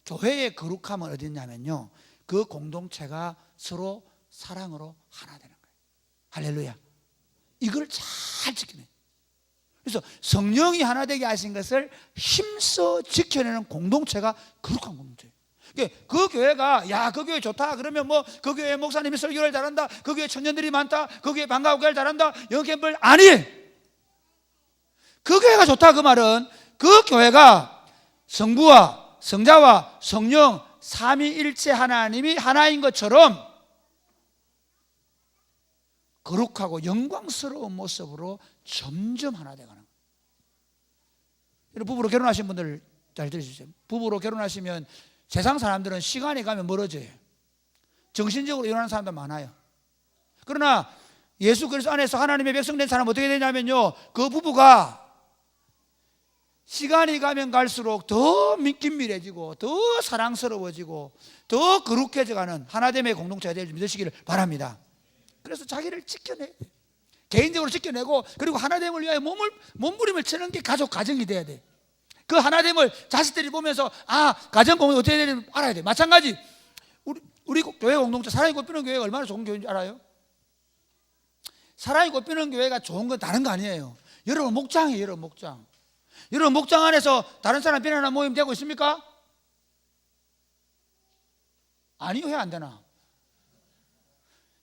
교회의 거룩함은 어디냐면요, 그 공동체가 서로 사랑으로 하나 되는 거예요. 할렐루야. 이걸 잘 지켜내요. 그래서 성령이 하나 되게 하신 것을 힘써 지켜내는 공동체가 거룩한 공동체예요. 그 교회가, 야, 그 교회 좋다 그러면 뭐 그 교회 목사님이 설교를 잘한다, 그 교회 청년들이 많다, 그 교회 방과후를 잘한다, 영캠플, 아니, 그 교회가 좋다 그 말은 그 교회가 성부와 성자와 성령 삼위일체 하나님이 하나인 것처럼 거룩하고 영광스러운 모습으로 점점 하나 되가는 거예요. 부부로 결혼하신 분들 잘 들으십시오. 부부로 결혼하시면 세상 사람들은 시간이 가면 멀어져요. 정신적으로 일어나는 사람들 많아요. 그러나 예수 그리스도 안에서 하나님의 백성된 사람은 어떻게 되냐면요, 그 부부가 시간이 가면 갈수록 더 긴밀해지고 더 사랑스러워지고 더 거룩해져가는 하나됨의 공동체가 될 줄 믿으시기를 바랍니다. 그래서 자기를 지켜내, 개인적으로 지켜내고, 그리고 하나됨을 위하여 몸부림을 치는 게 가족 가정이 돼야 돼. 그 하나됨을 자식들이 보면서 가정 공동체 어떻게 해야 되는지 알아야 돼. 마찬가지 우리 교회 공동체, 사랑이 꽃피는 교회가 얼마나 좋은 교회인지 알아요? 사랑이 꽃피는 교회가 좋은 건 다른 거 아니에요. 여러분 목장이에요. 여러분 목장. 여러분 목장 안에서 다른 사람 비난하는 모임 되고 있습니까? 아니요. 해야 안 되나?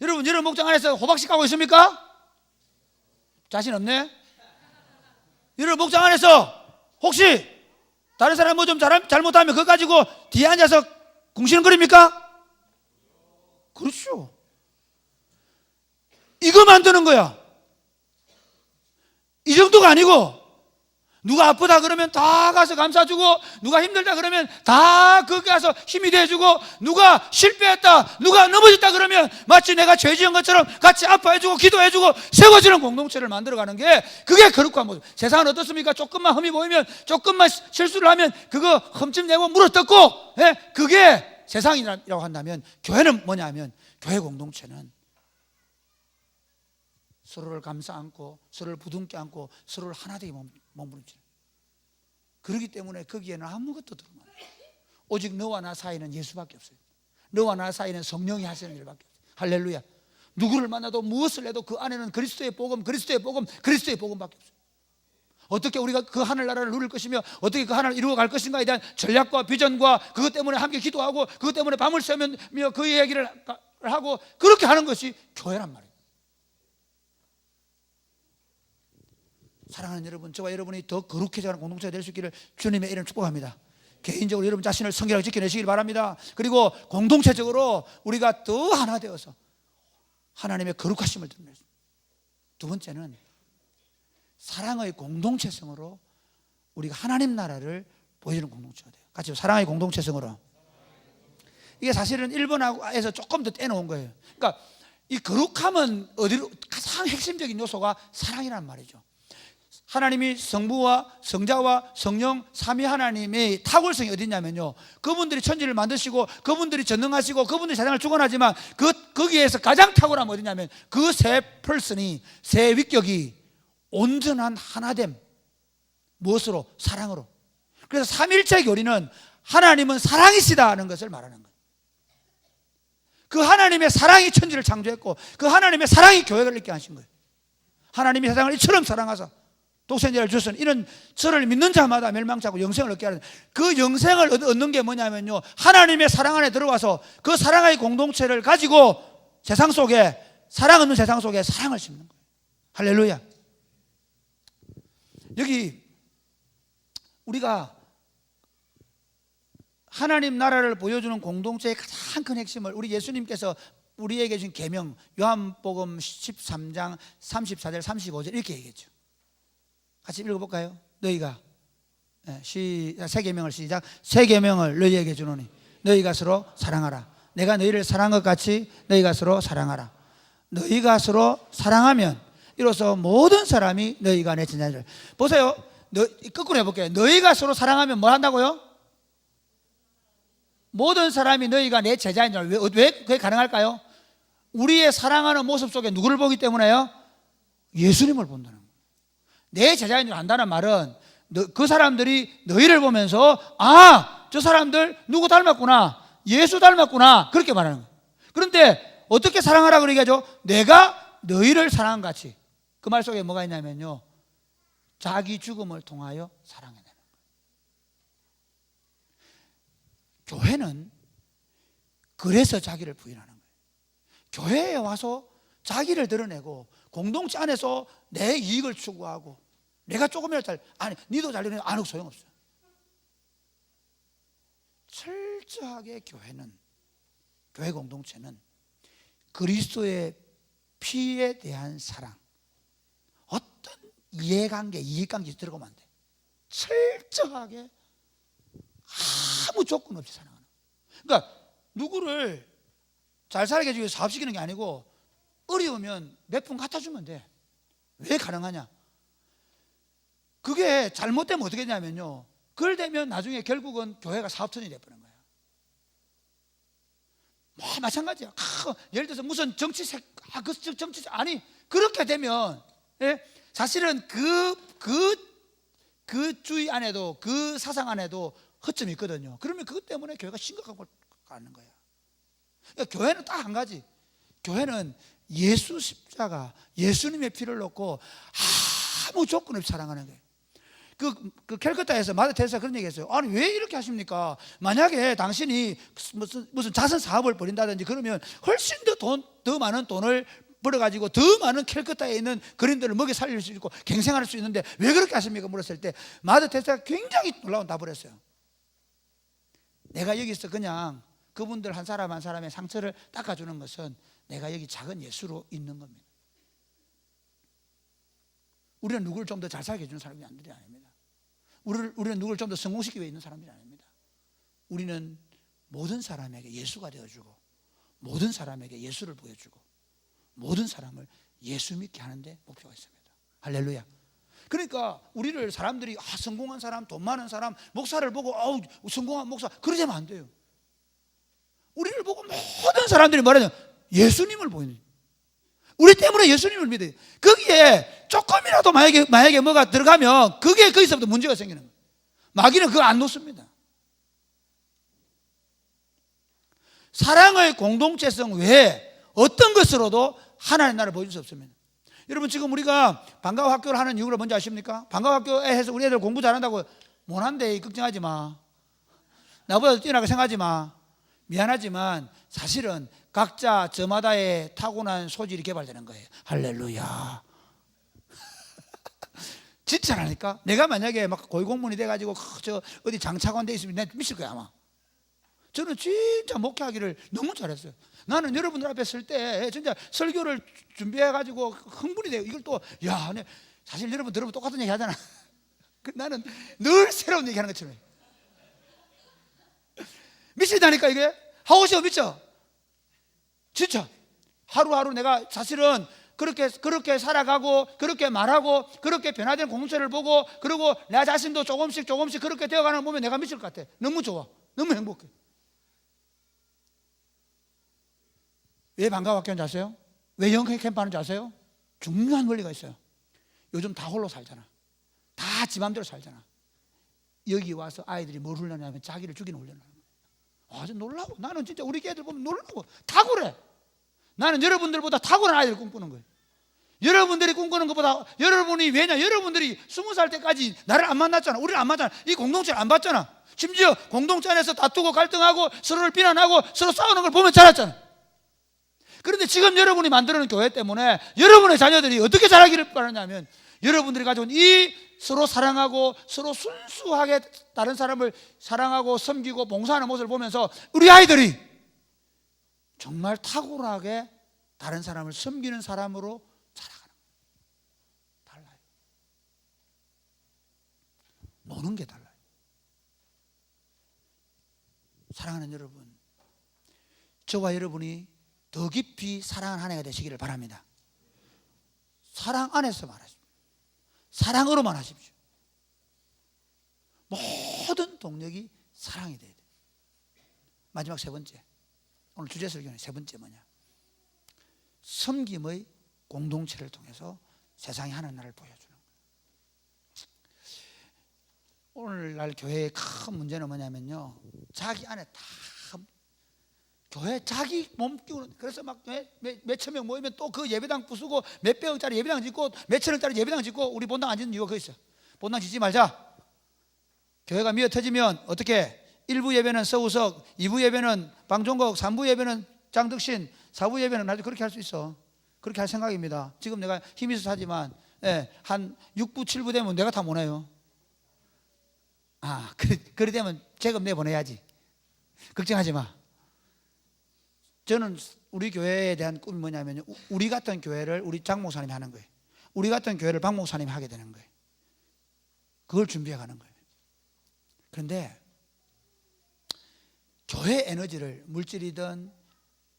여러분 목장 안에서 호박씨 까고 있습니까? 자신 없네? 여러분 목장 안에서 혹시 다른 사람 뭐 좀 잘못하면 그거 가지고 뒤에 앉아서 궁시렁거립니까? 그렇죠. 이거 만드는 거야. 이 정도가 아니고, 누가 아프다 그러면 다 가서 감싸주고, 누가 힘들다 그러면 다 거기 가서 힘이 돼주고, 누가 실패했다, 누가 넘어졌다 그러면 마치 내가 죄 지은 것처럼 같이 아파해주고 기도해주고 세워지는 공동체를 만들어가는 게, 그게 거룩한 모습. 세상은 어떻습니까? 조금만 흠이 보이면, 조금만 실수를 하면 그거 흠집내고 물어뜯고, 그게 세상이라고 한다면, 교회는 뭐냐 하면, 교회 공동체는 서로를 감싸 안고, 서로를 부둥켜 안고, 서로를 하나 되게 몸부림치는. 그렇기 때문에 거기에는 아무것도 들어가면 안 돼요. 오직 너와 나 사이는 예수밖에 없어요. 너와 나 사이는 성령이 하시는 일밖에 없어요. 할렐루야. 누구를 만나도 무엇을 해도 그 안에는 그리스도의 복음, 그리스도의 복음, 그리스도의 복음밖에 없어요. 어떻게 우리가 그 하늘나라를 누릴 것이며 어떻게 그 하늘을 이루어갈 것인가에 대한 전략과 비전과, 그것 때문에 함께 기도하고 그것 때문에 밤을 새며 그 얘기를 하고, 그렇게 하는 것이 교회란 말이에요. 사랑하는 여러분, 저와 여러분이 더 거룩해져가는 공동체가 될 수 있기를 주님의 이름 축복합니다. 개인적으로 여러분 자신을 성결하게 지켜내시길 바랍니다. 그리고 공동체적으로 우리가 더 하나 되어서 하나님의 거룩하심을 드러내서, 두 번째는 사랑의 공동체성으로 우리가 하나님 나라를 보여주는 공동체가 돼요. 같이 사랑의 공동체성으로. 이게 사실은 일본에서 조금 더 떼놓은 거예요. 그러니까 이 거룩함은 어디로, 가장 핵심적인 요소가 사랑이란 말이죠. 하나님이 성부와 성자와 성령 삼위 하나님의 탁월성이 어디 있냐면요, 그분들이 천지를 만드시고 그분들이 전능하시고 그분들이 세상을 주관하지만 거기에서 가장 탁월함은 어디냐면, 그 세 퍼슨이, 세 위격이 온전한 하나됨. 무엇으로? 사랑으로. 그래서 삼일체 교리는 하나님은 사랑이시다는 것을 말하는 거예요. 그 하나님의 사랑이 천지를 창조했고, 그 하나님의 사랑이 교회를 있게 하신 거예요. 하나님이 세상을 이처럼 사랑하사 독생자를 주셨으니 이는 저를 믿는 자마다 멸망치 않고 영생을 얻게 하는, 그 영생을 얻는 게 뭐냐면요, 하나님의 사랑 안에 들어와서 그 사랑의 공동체를 가지고 세상 속에, 사랑 없는 세상 속에 사랑을 심는 거예요. 할렐루야. 여기 우리가 하나님 나라를 보여주는 공동체의 가장 큰 핵심을 우리 예수님께서 우리에게 준 계명, 요한복음 13장 34절 35절 이렇게 얘기했죠. 같이 읽어볼까요? 너희가 세 계명을 시작. 세 계명을 너희에게 주노니 너희가 서로 사랑하라. 내가 너희를 사랑한 것 같이 너희가 서로 사랑하라. 너희가 서로 사랑하면 이로써 모든 사람이 너희가 내 제자들. 보세요. 거꾸로 해볼게요. 너희가 서로 사랑하면 뭐 한다고요? 모든 사람이 너희가 내 제자인 줄. 왜 그게 가능할까요? 우리의 사랑하는 모습 속에 누구를 보기 때문에요? 예수님을 본다는 거예요. 내 제자인 줄 안다는 말은 그 사람들이 너희를 보면서 저 사람들 누구 닮았구나, 예수 닮았구나, 그렇게 말하는 거예요. 그런데 어떻게 사랑하라 그러게 하죠? 내가 너희를 사랑한 같이. 그 말 속에 뭐가 있냐면요, 자기 죽음을 통하여 사랑해내는 거예요. 교회는 그래서 자기를 부인하는 거예요. 교회에 와서 자기를 드러내고 공동체 안에서 내 이익을 추구하고, 내가 조금이라도 니도 잘 되는 안 하고 소용없어요. 철저하게 교회 공동체는 그리스도의 피에 대한 사랑, 어떤 이해관계, 이익관계 들어가면 안 돼. 철저하게 아무 조건 없이 사랑하는 거예요. 그러니까 누구를 잘 살게 해주기 위해서 사업시키는 게 아니고, 어려우면 몇 푼 갖다 주면 돼. 왜 가능하냐? 그게 잘못되면 어떻게 되냐면요, 그걸 되면 나중에 결국은 교회가 사업천이 돼버리는 거예요. 뭐 마찬가지야. 예를 들어서 무슨 정치색, 그 정치, 아니 그렇게 되면, 예? 사실은 그 주의 안에도, 그 사상 안에도 허점이 있거든요. 그러면 그것 때문에 교회가 심각하고 가는 거야. 그러니까 교회는 딱 한 가지, 교회는 예수 십자가, 예수님의 피를 놓고 아무 조건 없이 사랑하는 거예요. 그 캘커타에서 마더 테레사가 그런 얘기 했어요. 아니 왜 이렇게 하십니까? 만약에 당신이 무슨 자선 사업을 벌인다든지 그러면 훨씬 더 많은 돈을 벌어가지고 더 많은 캘커타에 있는 그린들을 먹여 살릴 수 있고 갱생할 수 있는데 왜 그렇게 하십니까? 물었을 때 마더 테레사가 굉장히 놀라운 답을 했어요. 내가 여기서 그냥 그분들 한 사람 한 사람의 상처를 닦아주는 것은 내가 여기 작은 예수로 있는 겁니다. 우리는 누구를 좀 더 잘 살게 해주는 사람이 아닙니다. 우리는 누구를 좀 더 성공시키기 위해 있는 사람들이 아닙니다. 우리는 모든 사람에게 예수가 되어주고, 모든 사람에게 예수를 보여주고, 모든 사람을 예수 믿게 하는데 목표가 있습니다. 할렐루야. 그러니까 우리를 사람들이 성공한 사람, 돈 많은 사람, 목사를 보고 성공한 목사 그러지 안 돼요. 우리를 보고 모든 사람들이 말하는 예수님을 보이는, 우리 때문에 예수님을 믿어요. 거기에 조금이라도 만약에 뭐가 들어가면 그게 거기서부터 문제가 생기는 거예요. 마귀는 그거 안 놓습니다. 사랑의 공동체성 외에 어떤 것으로도 하나님의 나라를 보여줄 수 없습니다. 여러분 지금 우리가 방과후 학교를 하는 이유를 뭔지 아십니까? 방과후 학교에 해서 우리 애들 공부 잘한다고 못한데 걱정하지 마, 나보다 뛰어나게 생각하지 마. 미안하지만 사실은 각자 저마다의 타고난 소질이 개발되는 거예요. 할렐루야. 진짜라니까. 내가 만약에 막 고위공무원이 돼가지고 저 어디 장차관 돼 있으면 내가 미칠 거야 아마. 저는 진짜 목회하기를 너무 잘했어요. 나는 여러분들 앞에 설 때 진짜 설교를 준비해가지고 흥분이 돼요. 이걸 또 사실 여러분 들으면 똑같은 얘기 하잖아. 나는 늘 새로운 얘기 하는 것처럼. 미치다니까 이게. 하고 싶어 미쳐. 진짜 하루하루 내가 사실은 그렇게 살아가고 그렇게 말하고 그렇게 변화된 공동체를 보고 그리고 내 자신도 조금씩 그렇게 되어가는 걸 보면 내가 미칠 것 같아. 너무 좋아. 너무 행복해. 왜 방과후 학교 하는지 아세요? 왜 영케 캠프 하는지 아세요? 중요한 원리가 있어요. 요즘 다 홀로 살잖아. 다 지 맘대로 살잖아. 여기 와서 아이들이 뭘 훈련하냐면 자기를 죽이는 훈련을 하는 거예요. 아주 놀라워. 나는 진짜 우리 애들 보면 놀라워. 탁월해. 나는 여러분들보다 탁월한 아이들을 꿈꾸는 거예요. 여러분들이 꿈꾸는 것보다 여러분들이 20살 때까지 나를 안 만났잖아. 우리를 안 만났잖아. 이 공동체를 안 봤잖아. 심지어 공동체 안에서 다투고 갈등하고 서로를 비난하고 서로 싸우는 걸 보면 자랐잖아. 그런데 지금 여러분이 만드는 교회 때문에 여러분의 자녀들이 어떻게 자라기를 바라냐면 여러분들이 가져온 이 서로 사랑하고 서로 순수하게 다른 사람을 사랑하고 섬기고 봉사하는 모습을 보면서 우리 아이들이 정말 탁월하게 다른 사람을 섬기는 사람으로 자라가는 거예요. 달라요. 노는 게 달라요. 사랑하는 여러분, 저와 여러분이 더 깊이 사랑하는 한 해가 되시기를 바랍니다. 사랑 안에서 말하십시오. 사랑으로만 하십시오. 모든 동력이 사랑이 돼야 돼요. 마지막 세 번째, 오늘 주제 설교는 세 번째 뭐냐? 섬김의 공동체를 통해서 세상에 하나님 나라를 보여주는 거예요. 오늘날 교회의 큰 문제는 뭐냐면요, 자기 안에 다 교회 자기 몸 끼우는, 그래서 막 몇천 명 모이면 또 그 예배당 부수고 몇백억짜리 예배당 짓고 몇천억짜리 예배당 짓고 우리 본당 안 짓는 이유가 그거 있어. 본당 짓지 말자. 교회가 미어 터지면 어떻게 1부 예배는 서우석, 2부 예배는 방종국, 3부 예배는 장덕신, 4부 예배는 나도 그렇게 할 수 있어. 그렇게 할 생각입니다. 지금 내가 힘이 있어서 하지만 한 6부 7부 되면 내가 다 못 해요. 그래 되면 재금 내보내야지. 걱정하지 마. 저는 우리 교회에 대한 꿈이 뭐냐면 우리 같은 교회를 우리 장 목사님이 하는 거예요. 우리 같은 교회를 박 목사님이 하게 되는 거예요. 그걸 준비해 가는 거예요. 그런데 교회 에너지를 물질이든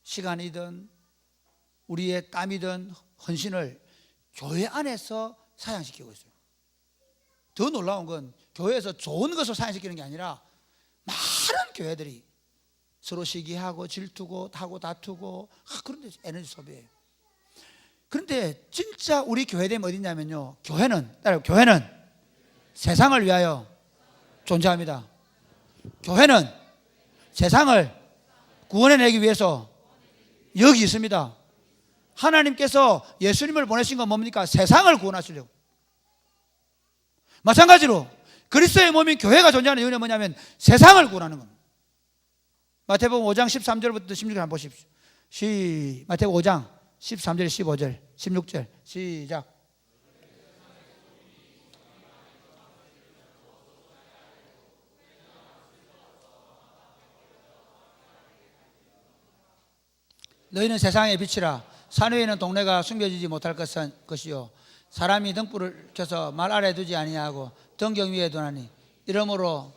시간이든 우리의 땀이든 헌신을 교회 안에서 사양시키고 있어요. 더 놀라운 건 교회에서 좋은 것을 사용시키는 게 아니라 많은 교회들이 서로 시기하고 질투고 하고 다투고 그런데 에너지 소비해요. 그런데 진짜 우리 교회됨이 어디냐면요, 교회는 세상을 위하여 존재합니다. 교회는 세상을 구원해내기 위해서 여기 있습니다. 하나님께서 예수님을 보내신 건 뭡니까? 세상을 구원하시려고. 마찬가지로 그리스도의 몸인 교회가 존재하는 이유는 뭐냐면 세상을 구원하는 겁니다. 마태복음 5장 13절부터 16절 한번 보십시오. 마태복음 5장 13절 15절 16절 시작. 너희는 세상의 빛이라. 산 위에 있는 동네가 숨겨지지 못할 것이요 사람이 등불을 켜서 말 아래 두지 아니하고 등경 위에 두나니 이러므로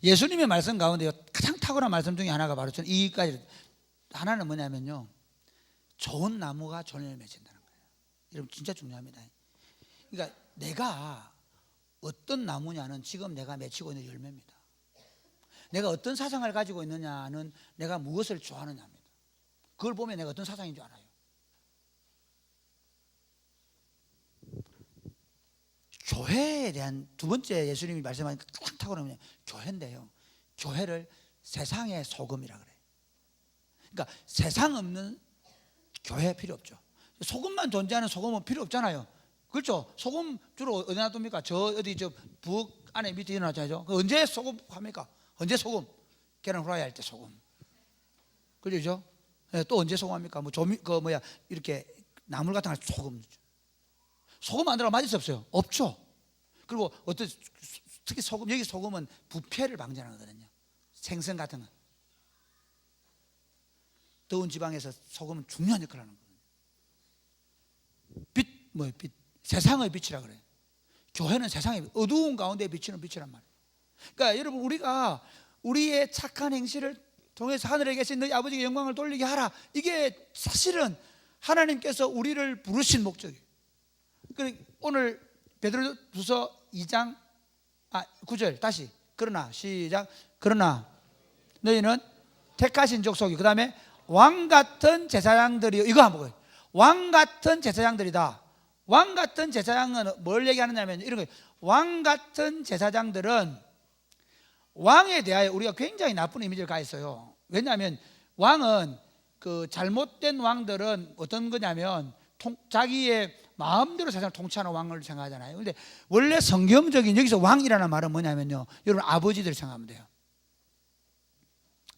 예수님의 말씀 가운데 가장 탁월한 말씀 중에 하나가 바로 저는 이까지 하나는 뭐냐면요, 좋은 나무가 존을 맺힌다는 거예요. 여러분 진짜 중요합니다. 그러니까 내가 어떤 나무냐는 지금 내가 맺히고 있는 열매입니다. 내가 어떤 사상을 가지고 있느냐는 내가 무엇을 좋아하느냐입니다. 그걸 보면 내가 어떤 사상인 줄 알아요. 교회에 대한 두 번째 예수님이 말씀하신 가장 탁월한 게 교회인데요, 교회를 세상의 소금이라 그래요. 그러니까 세상 없는 교회 필요 없죠. 소금만 존재하는 소금은 필요 없잖아요. 그렇죠? 소금 주로 어디 놔둡니까? 저 북 안에 밑에 일어나잖아요. 언제 소금 합니까? 언제 소금? 계란 후라이 할 때 소금. 그죠? 또 언제 소금 합니까? 이렇게 나물 같은 거 소금. 소금 안 들어가 맞을 수 없어요. 없죠. 그리고 특히 소금, 여기 소금은 부패를 방지하는 거거든요. 생선 같은 거. 더운 지방에서 소금은 중요한 역할을 하는 거거든요. 빛, 세상의 빛이라 그래요. 교회는 세상의 어두운 가운데 비치는 빛이란 말이에요. 그러니까 여러분, 우리가 우리의 착한 행실을 통해서 하늘에 계신 너희 아버지께 영광을 돌리게 하라. 이게 사실은 하나님께서 우리를 부르신 목적이에요. 오늘 베드로후서 2장 9절 다시. 그러나 시작. 그러나 너희는 택하신 족속이, 그 다음에 왕같은 제사장들이, 이거 한번 보세요. 왕같은 제사장들이다. 왕같은 제사장은 뭘 얘기하느냐면 이런 거예요. 왕같은 제사장들은 왕에 대하여 우리가 굉장히 나쁜 이미지를 갖고 있어요. 왜냐하면 왕은 그 잘못된 왕들은 어떤 거냐면 자기의 마음대로 세상을 통치하는 왕을 생각하잖아요. 그런데 원래 성경적인 여기서 왕이라는 말은 뭐냐면요, 여러분 아버지들 생각하면 돼요.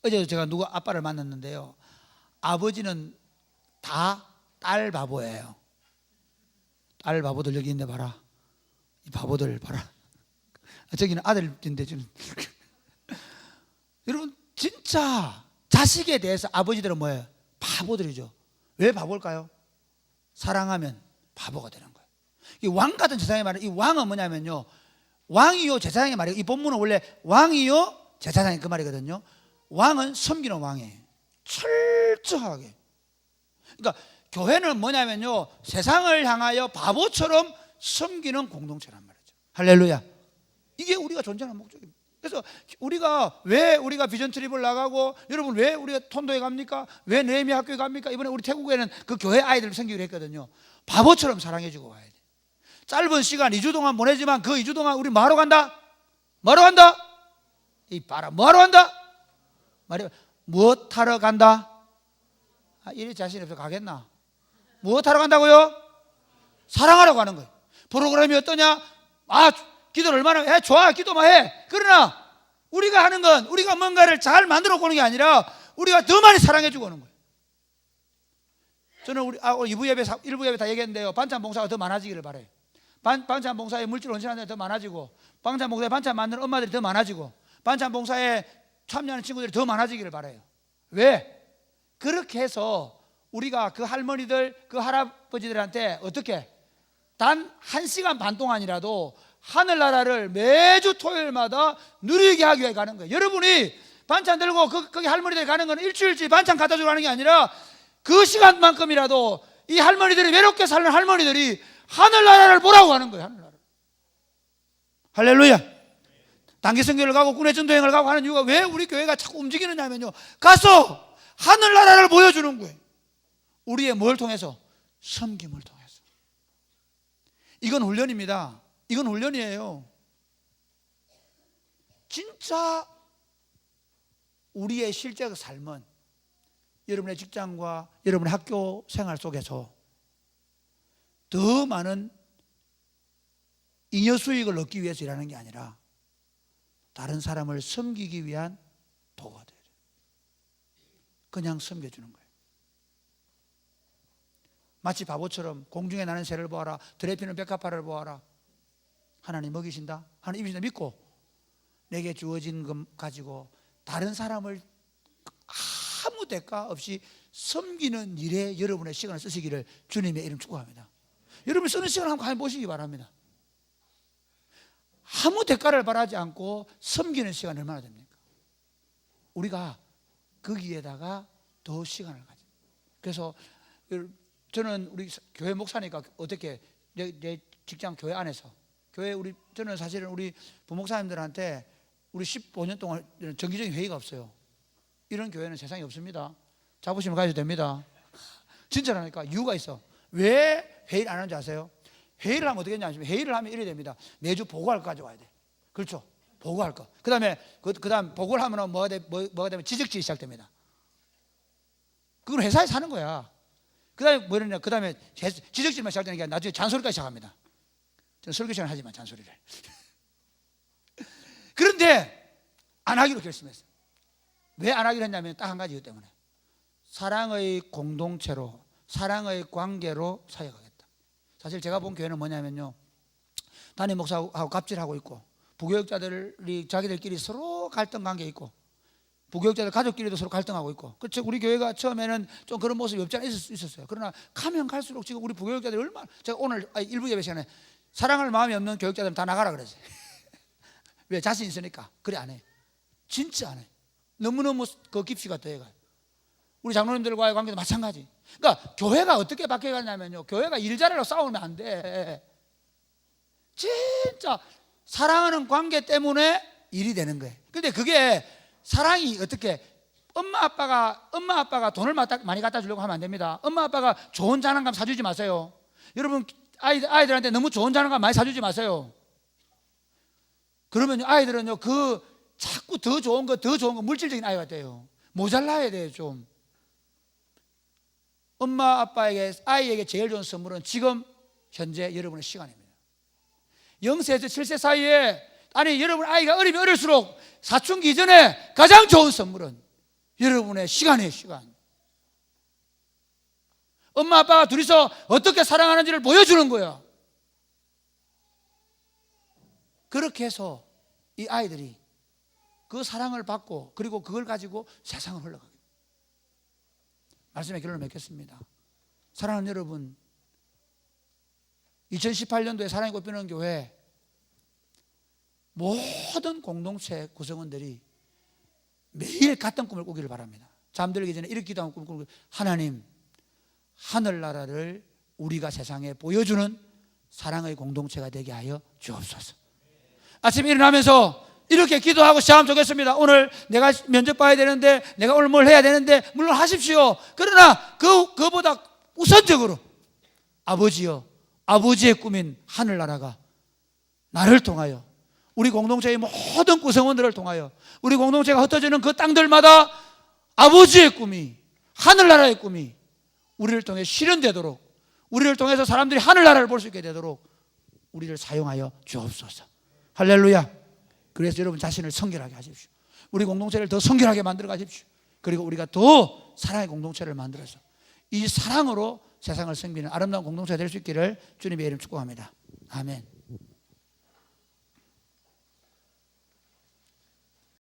어제 제가 누구 아빠를 만났는데요, 아버지는 다 딸 바보예요. 딸 바보들 여기 있는데 봐라. 이 바보들 봐라. 저기는 아들인데 저는 여러분 진짜 자식에 대해서 아버지들은 뭐예요? 바보들이죠. 왜 바보일까요? 사랑하면 바보가 되는 거예요. 이 왕 같은 제사장의 말은, 이 왕은 뭐냐면요, 왕이요 제사장의 말이에요. 이 본문은 원래 왕이요 제사장이 그 말이거든요. 왕은 섬기는 왕이에요. 철저하게. 그러니까 교회는 뭐냐면요, 세상을 향하여 바보처럼 섬기는 공동체란 말이죠. 할렐루야. 이게 우리가 존재하는 목적입니다. 그래서 왜 우리가 비전 트립을 나가고, 여러분 왜 우리가 톤도에 갑니까? 왜 느헤미야 학교에 갑니까? 이번에 우리 태국에는 그 교회 아이들을 생기기로 했거든요. 바보처럼 사랑해주고 가야 돼. 짧은 시간 2주 동안 보내지만 그 2주 동안 우리 뭐하러 간다? 뭐하러 간다? 이 봐라, 뭐하러 간다? 말이야, 무엇 하러 간다? 이리 자신 없어 가겠나? 무엇 하러 간다고요? 사랑하라고 하는 거예요. 프로그램이 어떠냐? 기도를 얼마나 해? 좋아, 기도만 해. 그러나 우리가 하는 건 우리가 뭔가를 잘 만들어 보는 게 아니라 우리가 더 많이 사랑해 주고 오는 거예요. 저는 우리 2부 예배, 1부 예배 다 얘기했는데요, 반찬 봉사가 더 많아지기를 바라요. 반찬 봉사에 물질 헌신하는 데 더 많아지고, 반찬 봉사에 반찬 만드는 엄마들이 더 많아지고, 반찬 봉사에 참여하는 친구들이 더 많아지기를 바라요. 왜? 그렇게 해서 우리가 그 할머니들, 그 할아버지들한테 어떻게 단 1시간 반 동안이라도 하늘나라를 매주 토요일마다 누리게 하기 위해 가는 거예요. 여러분이 반찬 들고 거기 할머니들 가는 건 일주일치 반찬 갖다 주고 가는 게 아니라 그 시간만큼이라도 이 할머니들이, 외롭게 사는 할머니들이 하늘나라를 보라고 하는 거예요. 하늘나라. 할렐루야. 단기 선교를 가고 군의 전도행을 가고 하는 이유가 왜 우리 교회가 자꾸 움직이느냐면요, 가서 하늘나라를 보여주는 거예요. 우리의 뭘 통해서? 섬김을 통해서. 이건 훈련입니다. 이건 훈련이에요. 진짜 우리의 실제 삶은 여러분의 직장과 여러분의 학교 생활 속에서 더 많은 잉여 수익을 얻기 위해서 일하는 게 아니라 다른 사람을 섬기기 위한 도구가 돼요. 그냥 섬겨주는 거예요. 마치 바보처럼 공중에 나는 새를 보아라, 들에 피는 백합화를 보아라. 하나님 먹이신다, 하나님 입이신다 믿고 내게 주어진 것 가지고 다른 사람을 아무 대가 없이 섬기는 일에 여러분의 시간을 쓰시기를 주님의 이름 축복합니다. 여러분 쓰는 시간 한번 보시기 바랍니다. 아무 대가를 바라지 않고 섬기는 시간이 얼마나 됩니까? 우리가 거기에다가 더 시간을 가져. 그래서 저는 우리 교회 목사니까 어떻게 내 직장 교회 안에서 교회 저는 사실은 우리 부목사님들한테 우리 15년 동안 정기적인 회의가 없어요. 이런 교회는 세상에 없습니다. 자부심을 가져도 됩니다. 진짜라니까. 이유가 있어. 왜 회의를 안 하는지 아세요? 회의를 하면 어떻게 했냐 하시면, 회의를 하면 이래 됩니다. 매주 보고할 거 가져와야 돼. 그렇죠? 보고할 거. 그다음에 보고를 하면 뭐가 되면 지적질이 시작됩니다. 그건 회사에서 하는 거야. 그다음에 뭐냐? 그다음에 지적질만 시작되는 게 아니라 나중에 잔소리까지 시작합니다. 저는 설교 시간 하지만 잔소리를. 그런데 안 하기로 결심했어요. 왜 안 하기로 했냐면 딱 한 가지 이유 때문에 사랑의 공동체로, 사랑의 관계로 사역하겠다. 사실 제가 본 교회는 뭐냐면요, 담임 목사하고 갑질하고 있고, 부교육자들이 자기들끼리 서로 갈등 관계 있고, 부교육자들 가족끼리도 서로 갈등하고 있고. 그렇죠. 우리 교회가 처음에는 좀 그런 모습이 없지 않아 있었어요. 그러나 가면 갈수록 지금 우리 부교육자들이 얼마나, 제가 오늘 일부 예배 시간에 사랑할 마음이 없는 교육자들은 다 나가라 그러지. 왜? 자신 있으니까. 그래 안 해. 진짜 안 해. 너무너무 그 깊이가 더해가요. 우리 장로님들과의 관계도 마찬가지. 그러니까 교회가 어떻게 바뀌어가냐면요, 교회가 일자리로 싸우면 안 돼. 진짜 사랑하는 관계 때문에 일이 되는 거예요. 근데 그게 사랑이 어떻게, 엄마 아빠가 돈을 많이 갖다 주려고 하면 안 됩니다. 엄마 아빠가 좋은 장난감 사주지 마세요. 여러분 아이들한테 너무 좋은 장난감 많이 사주지 마세요. 그러면 아이들은요, 자꾸 더 좋은 거 물질적인 아이가 돼요. 모자라야 돼요. 좀 엄마 아빠에게, 아이에게 제일 좋은 선물은 지금 현재 여러분의 시간입니다. 0세에서 7세 사이에, 아니 여러분 아이가 어리면 어릴수록 사춘기 이전에 가장 좋은 선물은 여러분의 시간이에요. 시간. 엄마 아빠가 둘이서 어떻게 사랑하는지를 보여주는 거야. 그렇게 해서 이 아이들이 그 사랑을 받고, 그리고 그걸 가지고 세상을 흘러가게. 말씀의 결론을 맺겠습니다. 사랑하는 여러분, 2018년도에 사랑이 꽃피는 교회 모든 공동체 구성원들이 매일 같은 꿈을 꾸기를 바랍니다. 잠들기 전에 이렇게 기도하고 꿈을 꾸는 거예요. 하나님, 하늘나라를 우리가 세상에 보여주는 사랑의 공동체가 되게 하여 주옵소서. 아침에 일어나면서 이렇게 기도하고 시작하면 좋겠습니다. 오늘 내가 면접 봐야 되는데, 내가 오늘 뭘 해야 되는데, 물론 하십시오. 그러나 그보다 우선적으로 아버지여, 아버지의 꿈인 하늘나라가 나를 통하여, 우리 공동체의 모든 구성원들을 통하여, 우리 공동체가 흩어지는 그 땅들마다 아버지의 꿈이, 하늘나라의 꿈이 우리를 통해 실현되도록, 우리를 통해서 사람들이 하늘나라를 볼 수 있게 되도록 우리를 사용하여 주옵소서. 할렐루야. 그래서 여러분 자신을 성결하게 하십시오. 우리 공동체를 더 성결하게 만들어 가십시오. 그리고 우리가 더 사랑의 공동체를 만들어서 이 사랑으로 세상을 섬기는 아름다운 공동체가 될 수 있기를 주님의 이름 축복합니다. 아멘.